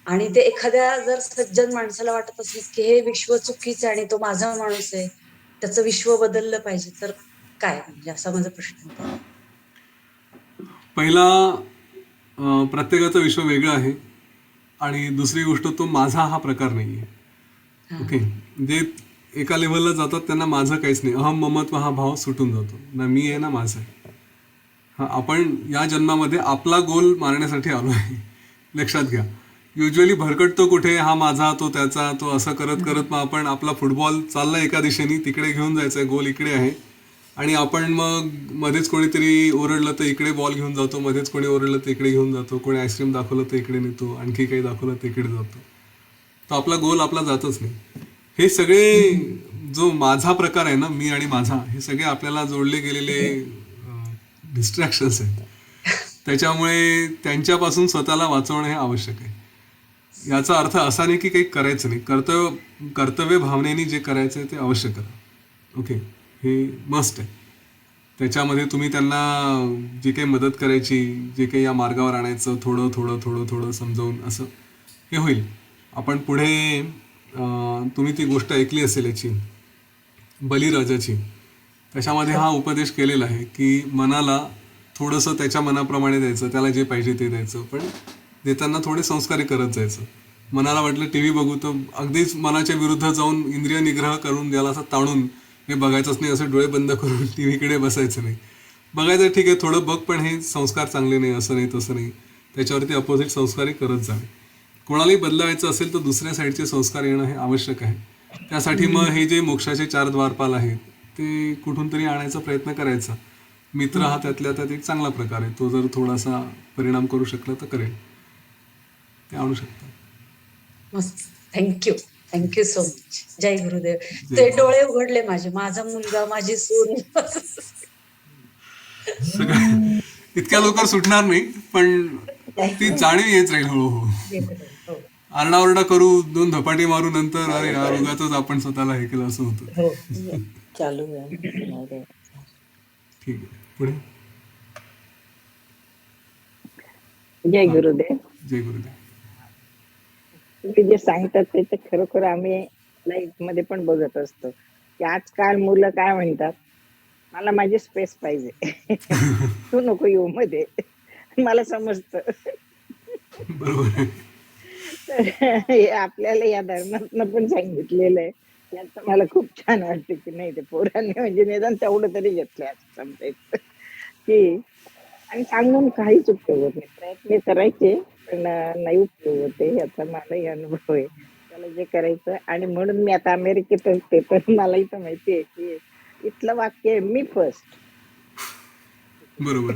आणि ते एखाद्या जर सज्जन माणसाला वाटत असेल की हे विश्व चुकीचं आणि तो माझा माणूस आहे, त्याचं विश्व बदललं पाहिजे, तर काय? म्हणजे असा माझा प्रश्न होता. पहिला, प्रत्येकाचं विश्व वेगळं आहे. आणि दुसरी गोष्ट, तो माझा हा प्रकार नाही आहे. ओके, जे एका लेवलला जातात त्यांना माझं काहीच नाही, अहम ममत्व हा भाव सुटून जातो. ना मी आहे ना माझं आहे. हा, आपण या जन्मामध्ये आपला गोल मारण्यासाठी आलो आहे, लक्षात घ्या. युजली भरकटतो कुठे, हा माझा, तो त्याचा, तो असं करत करत मग आपण आपला फुटबॉल चालला एका दिशेने, तिकडे घेऊन जायचं आहे, गोल इकडे आहे. आणि आपण मग मध्येच कोणीतरी ओरडलं तर इकडे बॉल घेऊन जातो, मध्येच कोणी ओरडलं तर इकडे घेऊन जातो, कोणी आईस्क्रीम दाखवलं तर इकडे नेतो, आणखी काही दाखवलं तर इकडे जातो. तर आपला गोल आपला जातच नाही. हे सगळे जो माझा प्रकार आहे ना, मी आणि माझा, हे सगळे आपल्याला जोडले गेलेले डिस्ट्रॅक्शन्स आहेत. त्याच्यामुळे त्यांच्यापासून स्वतःला वाचवणं हे आवश्यक आहे. याचा अर्थ असा नाही की काही करायचं नाही. कर्तव्य भावनेने जे करायचं आहे ते अवश्य करा. ओके, हे मस्ट आहे. त्याच्यामध्ये तुम्ही त्यांना जे काही मदत करायची, जे काही या मार्गावर आणायचं, थोडं थोडं थोडं थोडं समजावून असं हे होईल. आपण पुढे तुम्ही ती गोष्ट ऐकली असेल याची, बलिराजाची. त्याच्यामध्ये हा उपदेश केलेला आहे की मनाला थोडंसं त्याच्या मनाप्रमाणे द्यायचं, त्याला जे पाहिजे ते द्यायचं, पण देताना थोडे संस्कारी करत जायचं. मनाला वाटलं टी व्ही बघू तर अगदीच मनाच्या विरुद्ध जाऊन इंद्रिय निग्रह करून त्याला असं ताणून हे बघायचंच नाही, असं डोळे बंद करून टी व्हीकडे बसायचं नाही. बघायचं ठीक आहे, थोडं बघ, पण हे संस्कार चांगले नाही, असं नाही तसं नाही. त्याच्यावरती अपोजिट संस्कारही करत जावे. कोणालाही बदलावायचं असेल तर दुसऱ्या साईडचे संस्कार येणं हे आवश्यक आहे. त्यासाठी मग हे जे मोक्षाचे 4 द्वारपाल आहेत ते कुठून तरी आणायचा प्रयत्न करायचा. मित्र हा त्यातल्या त्यात एक चांगला प्रकार आहे. तो जर थोडासा परिणाम करू शकला तर करेल, ते आणू शकतात. मस्त. Thank you so much. जय गुरुदेव. ते डोळे उघडले माझा मुलगा, माझी सून. सगळं इतक्या लवकर सुटणार नाही, पण ती जाणीव येत राहील हळूहळू. हो. आरडाओरडा करू, 2 धपाटे मारू, नंतर अरे यार उगाचच आपण स्वतःला हे केलं असं होतं. हो. चालू आहे. ठीक आहे, पुढे. जय गुरुदेव. जय गुरुदेव. तुम्ही जे सांगतात ते तर खरोखर आम्ही लाईफ मध्ये पण बघत असतो की आजकाल मुलं काय म्हणतात, मला माझी स्पेस पाहिजे, तू नको येऊ मध्ये. मला समजतं. बरोबर आहे. तर हे आपल्याला या धर्मातनं पण सांगितलेलं आहे. याचं मला खूप छान वाटतं की नाही, ते पोरांनी म्हणजे निदान तेवढं तरी घेतलंय असं समजायचं की. आणि सांगून काहीच उपयोग होत नाही. प्रयत्न करायचे पण नाही उपयोग होते, याचा मलाही अनुभव आहे. त्याला जे करायचं. आणि म्हणून मी आता अमेरिकेत असते तर मला इथं माहिती आहे की इथलं वाक्य आहे, मी फर्स्ट. बरोबर,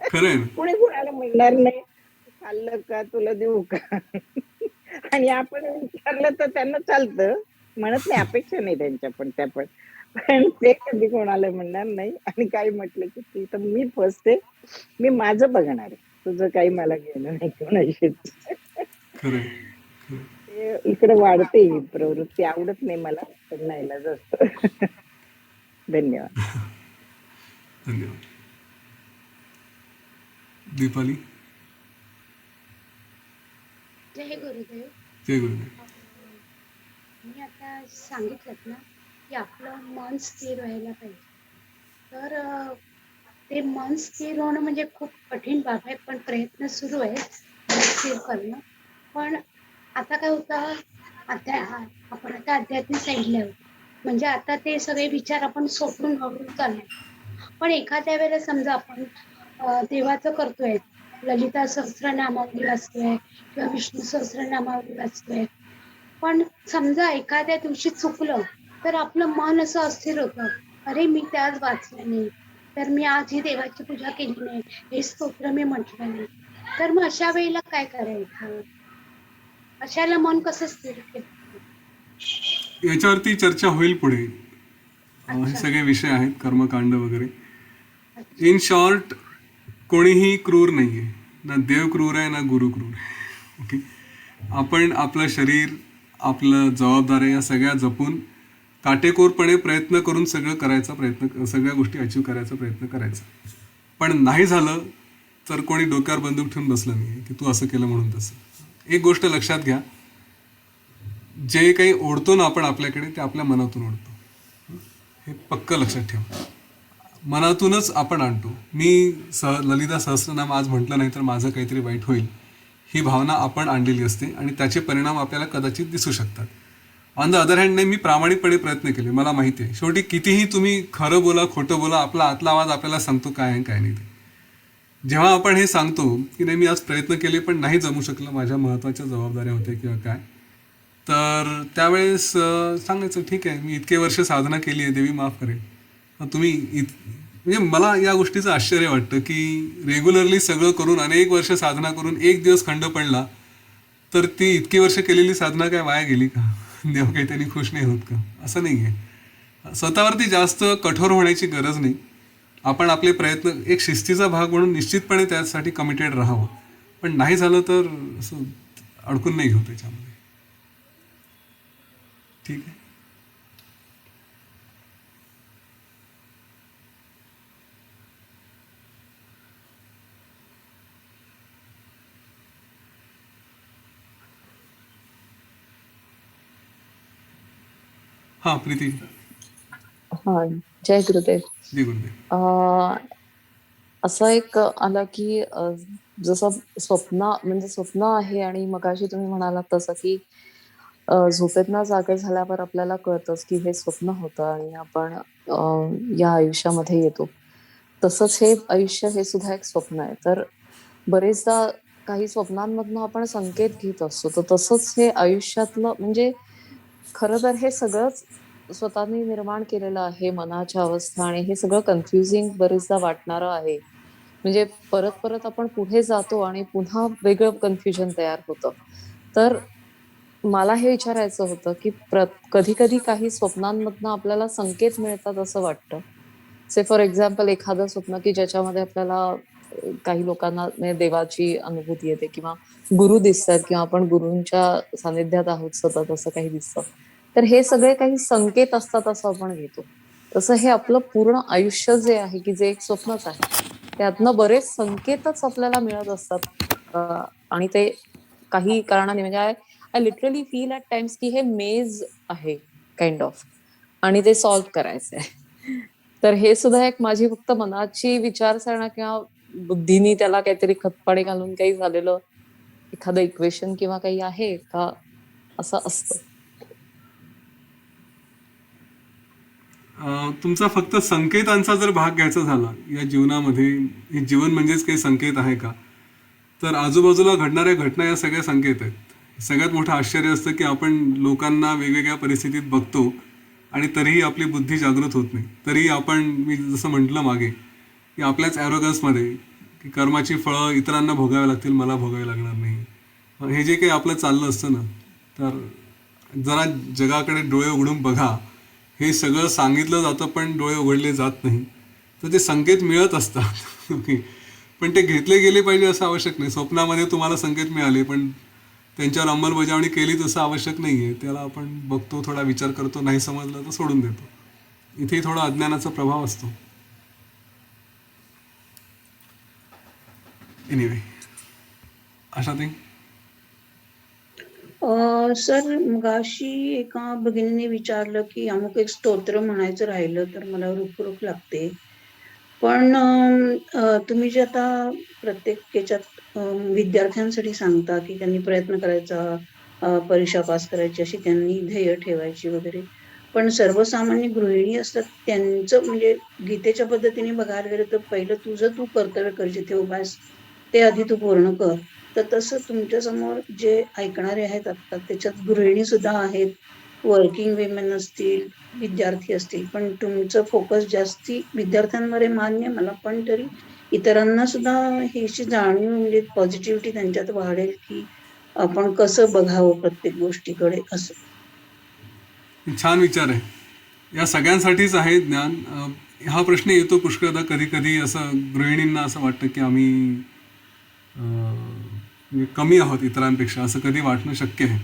खरं आहे ना. कुणी कुणाला म्हणणार नाही खाल्लं का, तुला देऊ का. आणि आपण विचारलं तर त्यांना चालतं, म्हणत नाही, अपेक्षा नाही त्यांच्या पण ते कधी कोणाला म्हणणार नाही. आणि काही म्हटलं की ती तर मी फर्स्ट आहे, मी माझं बघणार आहे, तुझं काही मला घेणं नाही कोणाशीच. खरं आहे, खरं आहे. इकडे वाढते ही प्रवृत्ती. आवडत नाही मला, पण नाईलाज असतं. धन्यवाद. धन्यवाद. दीपाली. जय गुरुदेव. जय गुरुदेव. मी आता सांगितलं ना की आपलं मन स्थिर व्हायला पाहिजे. तर ते मन स्थिर होणं म्हणजे खूप कठीण बाब आहे, पण प्रयत्न सुरू आहे स्थिर करणं. पण आता काय होतं, आपण आता आध्यात्मिक साईडला आहोत, म्हणजे आता ते सगळे विचार आपण सोडून चालले. पण एखाद्या वेळेला समजा आपण देवाचं करतोय, ललिता सहस्रनामावली वाचतोय किंवा विष्णू सहस्रनामावली वाचतोय, पण समजा एखाद्या दिवशी चुकलं तर आपलं मन असं अस्थिर होतं, अरे मी त्याच वाचलं नाही, तर मी आज ही देवाची पूजा केली नाही, हे स्तोत्र मी म्हटलं नाही. तर मग अशा वेळेला काय करायचं, अशाला मन कसं स्थिर केलं? याच्यावरती चर्चा होईल पुढे. हे सगळे विषय आहेत, कर्मकांड वगैरे. इन शॉर्ट, कोणीही क्रूर नाहीये, ना देव क्रूर आहे ना गुरु क्रूर आहे. ओके, आपण आपलं शरीर, आपलं जबाबदाऱ्या या सगळ्या जपून काटेकोरपणे प्रयत्न करून सगळं करायचा प्रयत्न, सगळ्या गोष्टी अचीव करायचा प्रयत्न करायचा. पण नाही झालं तर कोणी डोक्यावर बंदूक ठेवून बसलं नाही की तू असं केलं म्हणून तसं. एक गोष्ट लक्षात घ्या, जे काही ओढतो ना आपण आपल्याकडे, ते आपल्या मनातून ओढतो. हे पक्क लक्षात ठेवा. मनातूनच आपण आणतो. मी ललिता सहस्रनाम आज म्हटलं नाही तर माझं काहीतरी वाईट होईल, ही भावना आपण आणलेली असते आणि त्याचे परिणाम आपल्याला कदाचित दिसू शकतात. ऑन द अदर हँड, मी प्रामाणिकपणे प्रयत्न केले, मला माहिती आहे. शेवटी कितीही तुम्ही खरं बोला खोटं बोला, आपला आतला आवाज आपल्याला सांगतो काय आहे काय नाही ते. जेव्हा आपण हे सांगतो की नाही मी आज प्रयत्न केले पण नाही जमू शकलं, माझ्या महत्त्वाच्या जबाबदाऱ्या होत्या किंवा काय, तर त्यावेळेस सांगायचं ठीक आहे, मी इतके वर्ष साधना केली आहे, देवी माफ करेल. तुम्ही म्हणजे मला या गोष्टीचं आश्चर्य वाटतं की रेग्युलरली सगळं करून अनेक वर्ष साधना करून एक दिवस खंड पडला तर ती इतकी वर्ष केलेली साधना काय वाया गेली का? देव काही त्यांनी खुश नाही होत का? असं नाही आहे. स्वतःवरती जास्त कठोर होण्याची गरज नाही. आपण आपले प्रयत्न एक शिस्तीचा भाग म्हणून निश्चितपणे त्यासाठी कमिटेड राहावं. पण नाही झालं तर असं अडकून नाही घेऊ त्याच्यामध्ये. ठीक आहे. हां प्रीती, हा, जय गुरुदेव. जी गुरुदेव. अं, असं एक आलं की जसं म्हणजे स्वप्न आहे आणि मगाशी तुम्ही म्हणालात तसं की झोपेतनं जागे झाल्यावर आपल्याला कळतंच की हे स्वप्न होतं आणि आपण या आयुष्यामध्ये येतो. तसंच हे आयुष्य हे सुद्धा एक स्वप्न आहे. तर बरेचदा काही स्वप्नांमधनं आपण संकेत घेत असतो. तर तसंच हे आयुष्यातलं म्हणजे खरं तर हे सगळंच स्वतःनी निर्माण केलेलं आहे, मनाच्या अवस्था, आणि हे सगळं कन्फ्युजिंग बरेचदा वाटणारं आहे. म्हणजे परत-परत आपण पुढे जातो आणि पुन्हा वेगळं कन्फ्युजन तयार होतं. तर मला हे विचारायचं होतं, की कधी-कधी काही स्वप्नांमधनं आपल्याला संकेत मिळतात असं वाटतं. फॉर एक्झाम्पल एखादं स्वप्न, की ज्याच्यामध्ये आपल्याला काही लोकांना म्हणजे देवाची अनुभूती येते किंवा गुरु दिसतात किंवा आपण गुरूंच्या सानिध्यात आहोत सतत असं काही दिसतं. तर हे सगळे काही संकेत असतात असं आपण घेतो. तसं हे आपलं पूर्ण आयुष्य जे आहे, की जे एक स्वप्नच आहे. त्यातनं बरेच संकेतच आपल्याला मिळत असतात. आणि ते काही कारणाने म्हणजे I I literally feel at times की हे मेज आहे काइंड ऑफ, आणि ते सॉल्व्ह करायचंय. तर हे सुद्धा एक माझी फक्त मनाची विचारसरणा किंवा बुद्धीनी त्याला काहीतरी खतपाणी घालून काही झालेलं एखादं इक्वेशन किंवा काही आहे का, असं असतं? तुमचा फक्त संकेतांचा जर भाग घ्यायचा झाला या जीवनामध्ये, हे जीवन म्हणजेच काही संकेत आहे का, तर आजूबाजूला घडणाऱ्या घटना या सगळ्या संकेत आहेत. सगळ्यात मोठं आश्चर्य असतं की आपण लोकांना वेगवेगळ्या परिस्थितीत बघतो आणि तरीही आपली बुद्धी जागृत होत नाही. तरीही आपण, मी जसं म्हटलं मागे, की आपल्याच ॲरोगन्समध्ये की कर्माची फळं इतरांना भोगावी लागतील, मला भोगावी लागणार नाही, हे जे काही आपलं चाललं असतं ना, तर जरा जगाकडे डोळे उघडून बघा. हे सगळं सांगितलं जातं पण डोळे उघडले जात नाही. तर ते संकेत मिळत असतात. ओके, पण ते घेतले गेले पाहिजे असं आवश्यक नाही. स्वप्नामध्ये तुम्हाला संकेत मिळाले पण त्यांच्यावर अंमलबजावणी केली तसं आवश्यक नाही आहे. त्याला आपण बघतो, थोडा विचार करतो, नाही समजलं तर सोडून देतो. इथेही थोडा अज्ञानाचा प्रभाव असतो. एनिवे, अशा ते सर मगाशी एका भगिनीने विचारलं की अमुक एक स्तोत्र म्हणायचं राहिलं तर मला रुख लागते. पण तुम्ही जे आता प्रत्येक याच्यात विद्यार्थ्यांसाठी सांगता की त्यांनी प्रयत्न करायचा, परीक्षा पास करायची, अशी त्यांनी ध्येय ठेवायची वगैरे. पण सर्वसामान्य गृहिणी असतात त्यांचं म्हणजे गीतेच्या पद्धतीने बघायला गेलं तर पहिलं तू कर्तव्य कर, जिथे उभा आहेस ते आधी तू पूर्ण कर. तर तसं तुमच्या समोर जे ऐकणारे आहेत आता त्याच्यात गृहिणी सुद्धा आहेत, वर्किंग विमेन असतील, विद्यार्थी असतील, पण तुमचं फोकस जास्ती विद्यार्थ्यांवर आहे, मान्य मला, पण तरी इतरांना सुद्धा ही जाणीव म्हणजे पॉझिटिव्हिटी त्यांच्यात वाढेल की आपण कसं बघावं प्रत्येक गोष्टीकडे असं. छान विचार आहे. या सगळ्यांसाठीच आहे ज्ञान. हा प्रश्न येतो पुष्कळदा. कधी कधी असं गृहिणींना असं वाटतं की आम्ही म्हणजे कमी आहोत इतरांपेक्षा, असं कधी वाटणं शक्य आहे.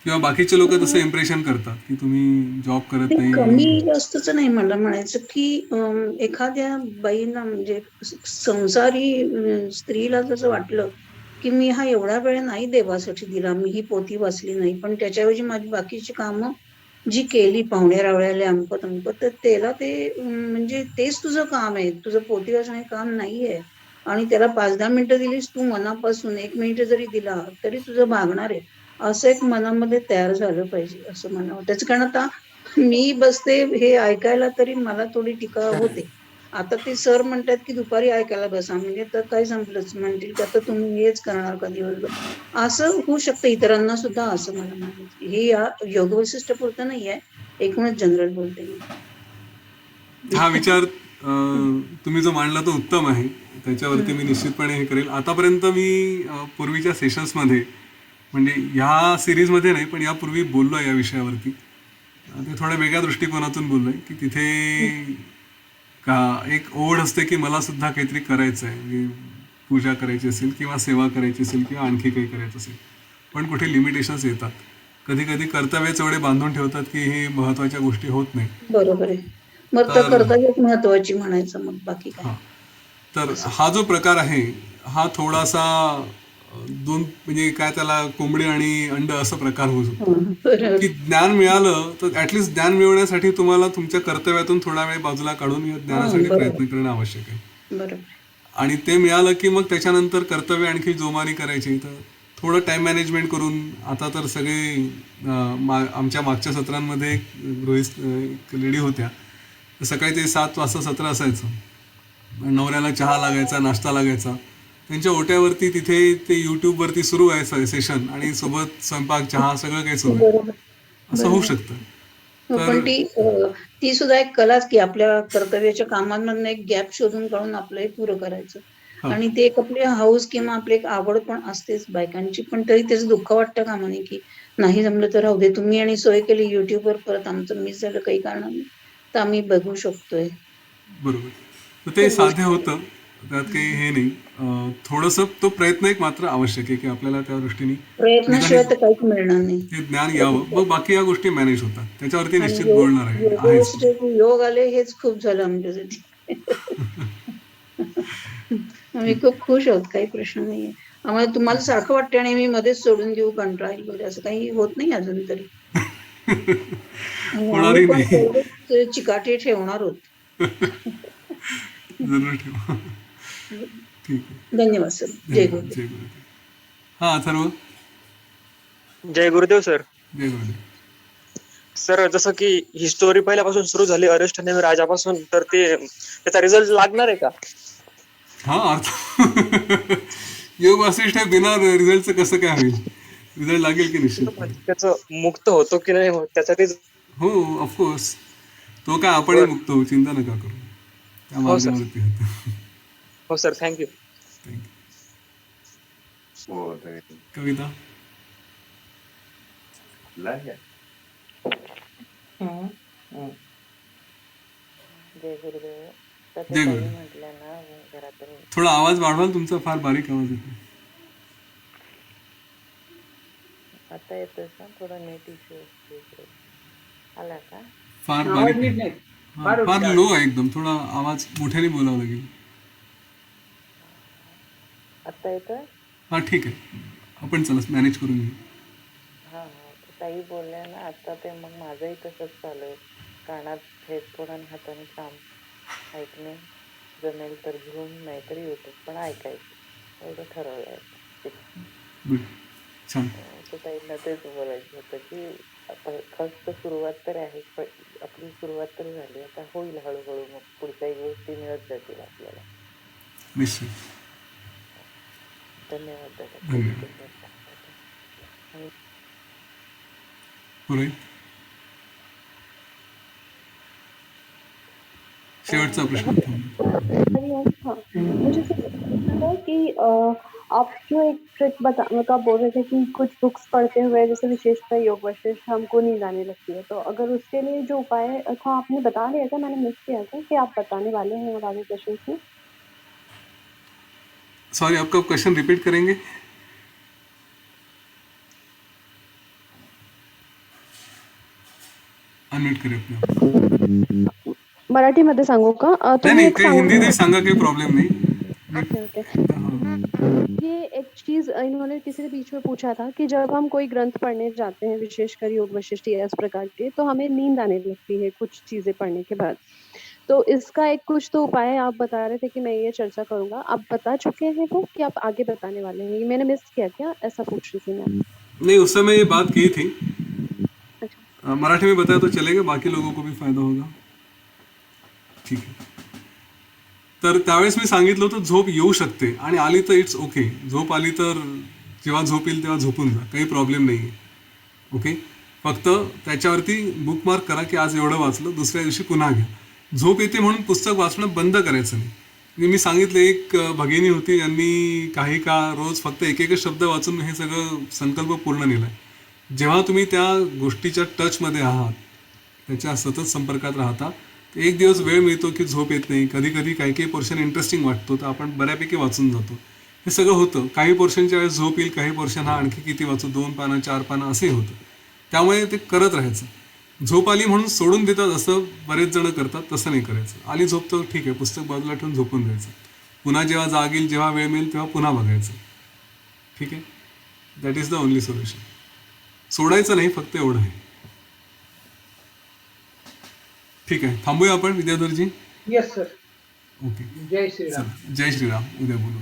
किंवा बाकीचे लोक तसं इम्प्रेशन करतात की तुम्ही जॉब करत ते नाही. कमी जास्तच नाही, मला म्हणायचं की एखाद्या बाईंना म्हणजे संसारी स्त्रीला जसं वाटलं की मी हा एवढा वेळ नाही देवासाठी दिला, मी ही पोथी वाचली नाही, पण त्याच्याऐवजी माझी बाकीची कामं जी केली, पाहुण्या रावळ्याला अमकं तमकं, तर त्याला ते म्हणजे तेच तुझं काम आहे, तुझं पोथी वाचणं हे काम नाहीये. आणि त्याला 5-10 मिनिटं दिलीस तू मनापासून, 1 मिनिट जरी दिला तरी तुझं भागणार आहे, असं एक मनामध्ये तयार झालं पाहिजे असं मला वाटतं. कारण आता मी बसते हे ऐकायला तरी मला थोडी टीका होते. आता ते सर म्हणतात की दुपारी ऐकायला बसा, म्हणजे तर काय संपलंच, म्हणतील की आता तुम्ही हेच करणार का दिवसभर, असं होऊ शकतं इतरांना सुद्धा, असं मला म्हणायचं. हे या योग वैशिष्ट्य पुरतं नाहीये, एकूणच जनरल बोलते मी. हा विचार तुम्ही जो मांडला तो उत्तम आहे. त्याच्यावरती मी निश्चितपणे हे करेल. आतापर्यंत मी पूर्वीच्या सेशन्समध्ये, म्हणजे ह्या सिरीजमध्ये नाही पण यापूर्वी बोललो आहे या विषयावरती. ते थोड्या वेगळ्या दृष्टिकोनातून बोललो आहे की तिथे का एक ओढ असते की मला सुद्धा काहीतरी करायचं आहे, मी पूजा करायची असेल किंवा सेवा करायची असेल किंवा आणखी काही करायचं असेल, पण कुठे लिमिटेशन्स येतात. कधी कधी कर्तव्यच एवढे बांधून ठेवतात की हे महत्वाच्या गोष्टी होत नाही. बरोबर आहे. मग तर तर कर्तव्यच महत्वाची म्हणायचं, मग बाकी काय. हां, तर हा जो प्रकार आहे हा थोडासा दोन म्हणजे काय त्याला कोंबडी आणि अंड असा प्रकार होऊ शकतो. हं, बरोबर. की ज्ञान मिळालं तर ऍटलिस्ट ज्ञान मिळवण्यासाठी तुम्हाला तुमच्या कर्तव्यातून थोडा वेळ बाजूला काढून या ज्ञानासाठी बरोबर. प्रयत्न करणं आवश्यक आहे. बरोबर. आणि ते मिळालं की मग त्याच्यानंतर कर्तव्य आणखी जोमाने करायची, तर थोडं टाइम मॅनेजमेंट करून. आता तर सगळे आमच्या मागच्या सत्रांमध्ये एक लेडी होत्या, तर सकाळी ते 7 वाजता सत्र असायचं, नवऱ्याला चहा लागायचा, नाश्ता लागायचा, त्यांच्या ओट्यावरती तिथे ते युट्यूबवरती सुरू आहे सेशन आणि सोबत स्वयंपाक चहा सगळं काही सुरू आहे. बरोबर. असं होऊ शकतं. हो, पण ती सुद्धा एक कलाच की आपल्या कर्तव्याच्या कामांमधनं एक गॅप शोधून काढून आपलं हे पुरं करायचं. हा. आणि ते एक आपली हौस किंवा आपली एक आवड पण असतेच बायकांची, पण तरी त्याचं दुःख वाटतं कामा नये की नाही जमलं तर राहू दे. तुम्ही आणि सोय केली युट्यूबवर, परत आमचं मिस झालं काही कारणाने तर आम्ही बघू शकतोय. बरोबर. तर ते साध्य होतं, त्यात काही हे नाही. थोडंसं तो प्रयत्न एक मात्र आवश्यक आहे की आपल्याला त्या दृष्टीने प्रयत्नाशिवाय तर काहीच मिळणार नाही. ते ज्ञान यावं, मग बाकी या गोष्टी मॅनेज होतात. त्याच्यावरती आणि निश्चित बोलणार आहेच. योग आले हेच खूप झालं आमच्यासाठी. आम्ही खूप खुश आहोत, काही प्रश्न नाहीये आम्हाला. तुम्हाला सारखं वाटतं आणि मी मध्येच सोडून देऊ, कंटाळा येईल वगैरे, असं काही होत नाही अजून तरी. आणि होणारही आम्ही पण नाही. तेवढेच चिकाटी ठेवणार आहोत. जरूर ठेवा. ठीक आहे. धन्यवाद सर. जय गुरु. जय गुरुदेव. हा अथर्व. जय गुरुदेव सर. जय गुरुदेव. सर, जसं की ही स्टोरी पहिल्यापासून सुरू झाली अरिष्ट नेमी राजापासून, तर त्याचा रिझल्ट लागणार आहे का? हा अर्थ योग वासिष्ठ आहे, बिना रिझल्टचं कसं काय होईल? रिझल्ट लागेल की निश्चित. त्याचं मुक्त होतो की नाही होत त्यासाठी. हो, ऑफकोर्स. तो काय आपणही मुक्त होऊ, चिंता नका करू. त्या हो सर. मार्गावरती होतं. हो सर, थँक्यू. कविता. जय गुरुदेव. जय गुरुदेव. म्हटलं ना घरातून थोडा आवाज वाढवाल, तुमचा फार बारीक आवाज येतो. आता येतोय का? थोडा नेट इश्यू असतो. आला का? फार आवाज बारीक नीट आहे. नाही. हा, फार फार उच्चार. लो आहे एकदम. थोडा आवाज मोठ्याने बोलावं लागेल. आता येतोय? हा ठीक आहे, आपण चला मॅनेज करून घेऊ. हा. ताई बोलल्या ना आता, ते मग माझंही तसंच चालू आहे. कानात हेडफोन आणि हाताने काम ऐकणे जमेल तर घेऊन, नाहीतर युट्यूब पण ऐकायचं, एवढं ठरवलंय. गुड, छान. तर ताईंना तेच बोलायचं होतं की आता फक्त सुरुवात तर आहे, पण आपली सुरुवात तर झाली, आता होईल हळूहळू, मग पुढच्याही गोष्टी मिळत जातील आपल्याला. निश्चित. धन्यवाद दादा. धन्यवाद. पुरोहित, शेवटचा प्रश्न. हाँ, मुझे सिर्फ पूछना था कि आप जो एक ट्रिक मतलब आप बोल रहे थे कि कुछ बुक्स पढ़ते हुए, जैसे विशेषकर योग वशिष्ठ, हमको नींद आने लगती है, तो अगर उसके लिए जो उपाय था आपने बता दिया था, मैंने मिस किया था कि आप बताने वाले हैं अब आगे क्वेश्चन में? सॉरी, आपका क्वेश्चन रिपीट करेंगे? अनम्यूट करें अपने आप. मराठीमध्ये सांगू का? नाही तुम्ही नाही, एक काही सांगू. हिंदीतही सांगा, काही प्रॉब्लेम नाही. ओके. हाँ. ये एक चीज इन्होंने किसी ने बीच में पूछा था कि जब हम कोई ग्रंथ पढ़ने जाते हैं, विशेषकर योग वशिष्ठ या इस प्रकार के, तो हमें नींद आने लगती है कुछ चीजें पढ़ने के बाद। तो इसका एक कुछ तो उपाय आप बता रहे थे कि मैं ये चर्चा करूंगा, आप बता चुके हैं वो कि आप आगे बताने वाले हैं? ये मैंने मिस किया क्या? ऐसा पूछ रही थी मैं। नहीं, उस समय ये बात की थी. अच्छा. मराठी में बताया तो चलेगा, बाकी लोगों को भी फायदा होगा. ठीक आहे. तर त्यावेळेस मी सांगितलं होतं झोप येऊ शकते, आणि आली तर इट्स ओके. झोप आली तर जेव्हा झोप येईल तेव्हा झोपून जा, काही प्रॉब्लेम नाही आहे. ओके. फक्त त्याच्यावरती बुकमार्क करा की आज एवढं वाचलं, दुसऱ्या दिवशी पुन्हा घ्या. झोप येते म्हणून पुस्तक वाचणं बंद करायचं नाही. मी सांगितलं, एक भगिनी होती, यांनी काही काळ रोज फक्त एक एकच शब्द वाचून हे सगळं संकल्प पूर्ण नेला. जेव्हा तुम्ही त्या गोष्टीच्या टचमध्ये आहात, त्याच्या सतत संपर्कात राहता, एक दिवस वेळ मिळतो की झोप येत नाही, कधी कधी काही काही पोर्शन इंटरेस्टिंग वाटतो तर आपण बऱ्यापैकी वाचून जातो. हे सगळं होतं. काही पोर्शनच्या वेळेस झोप येईल, काही पोर्शन हा आणखी किती वाचू, 2 पानं 4 पानं असंही होतं. त्यामुळे ते करत राहायचं. झोप आली म्हणून सोडून देतात असं बरेच जण करतात, तसं नाही करायचं. आली झोप तर ठीक आहे, पुस्तक बाजूला ठेवून झोपून द्यायचं. पुन्हा जेव्हा जाग येईल, जेव्हा वेळ मिळेल तेव्हा पुन्हा बघायचं. ठीक आहे, that is the only solution. सोडायचं नाही, फक्त एवढं आहे. ठीक आहे, थांबूया आपण विद्याधरजी. Yes sir. ओके, जय श्रीराम. चला, जय श्रीराम. उद्या बोलू.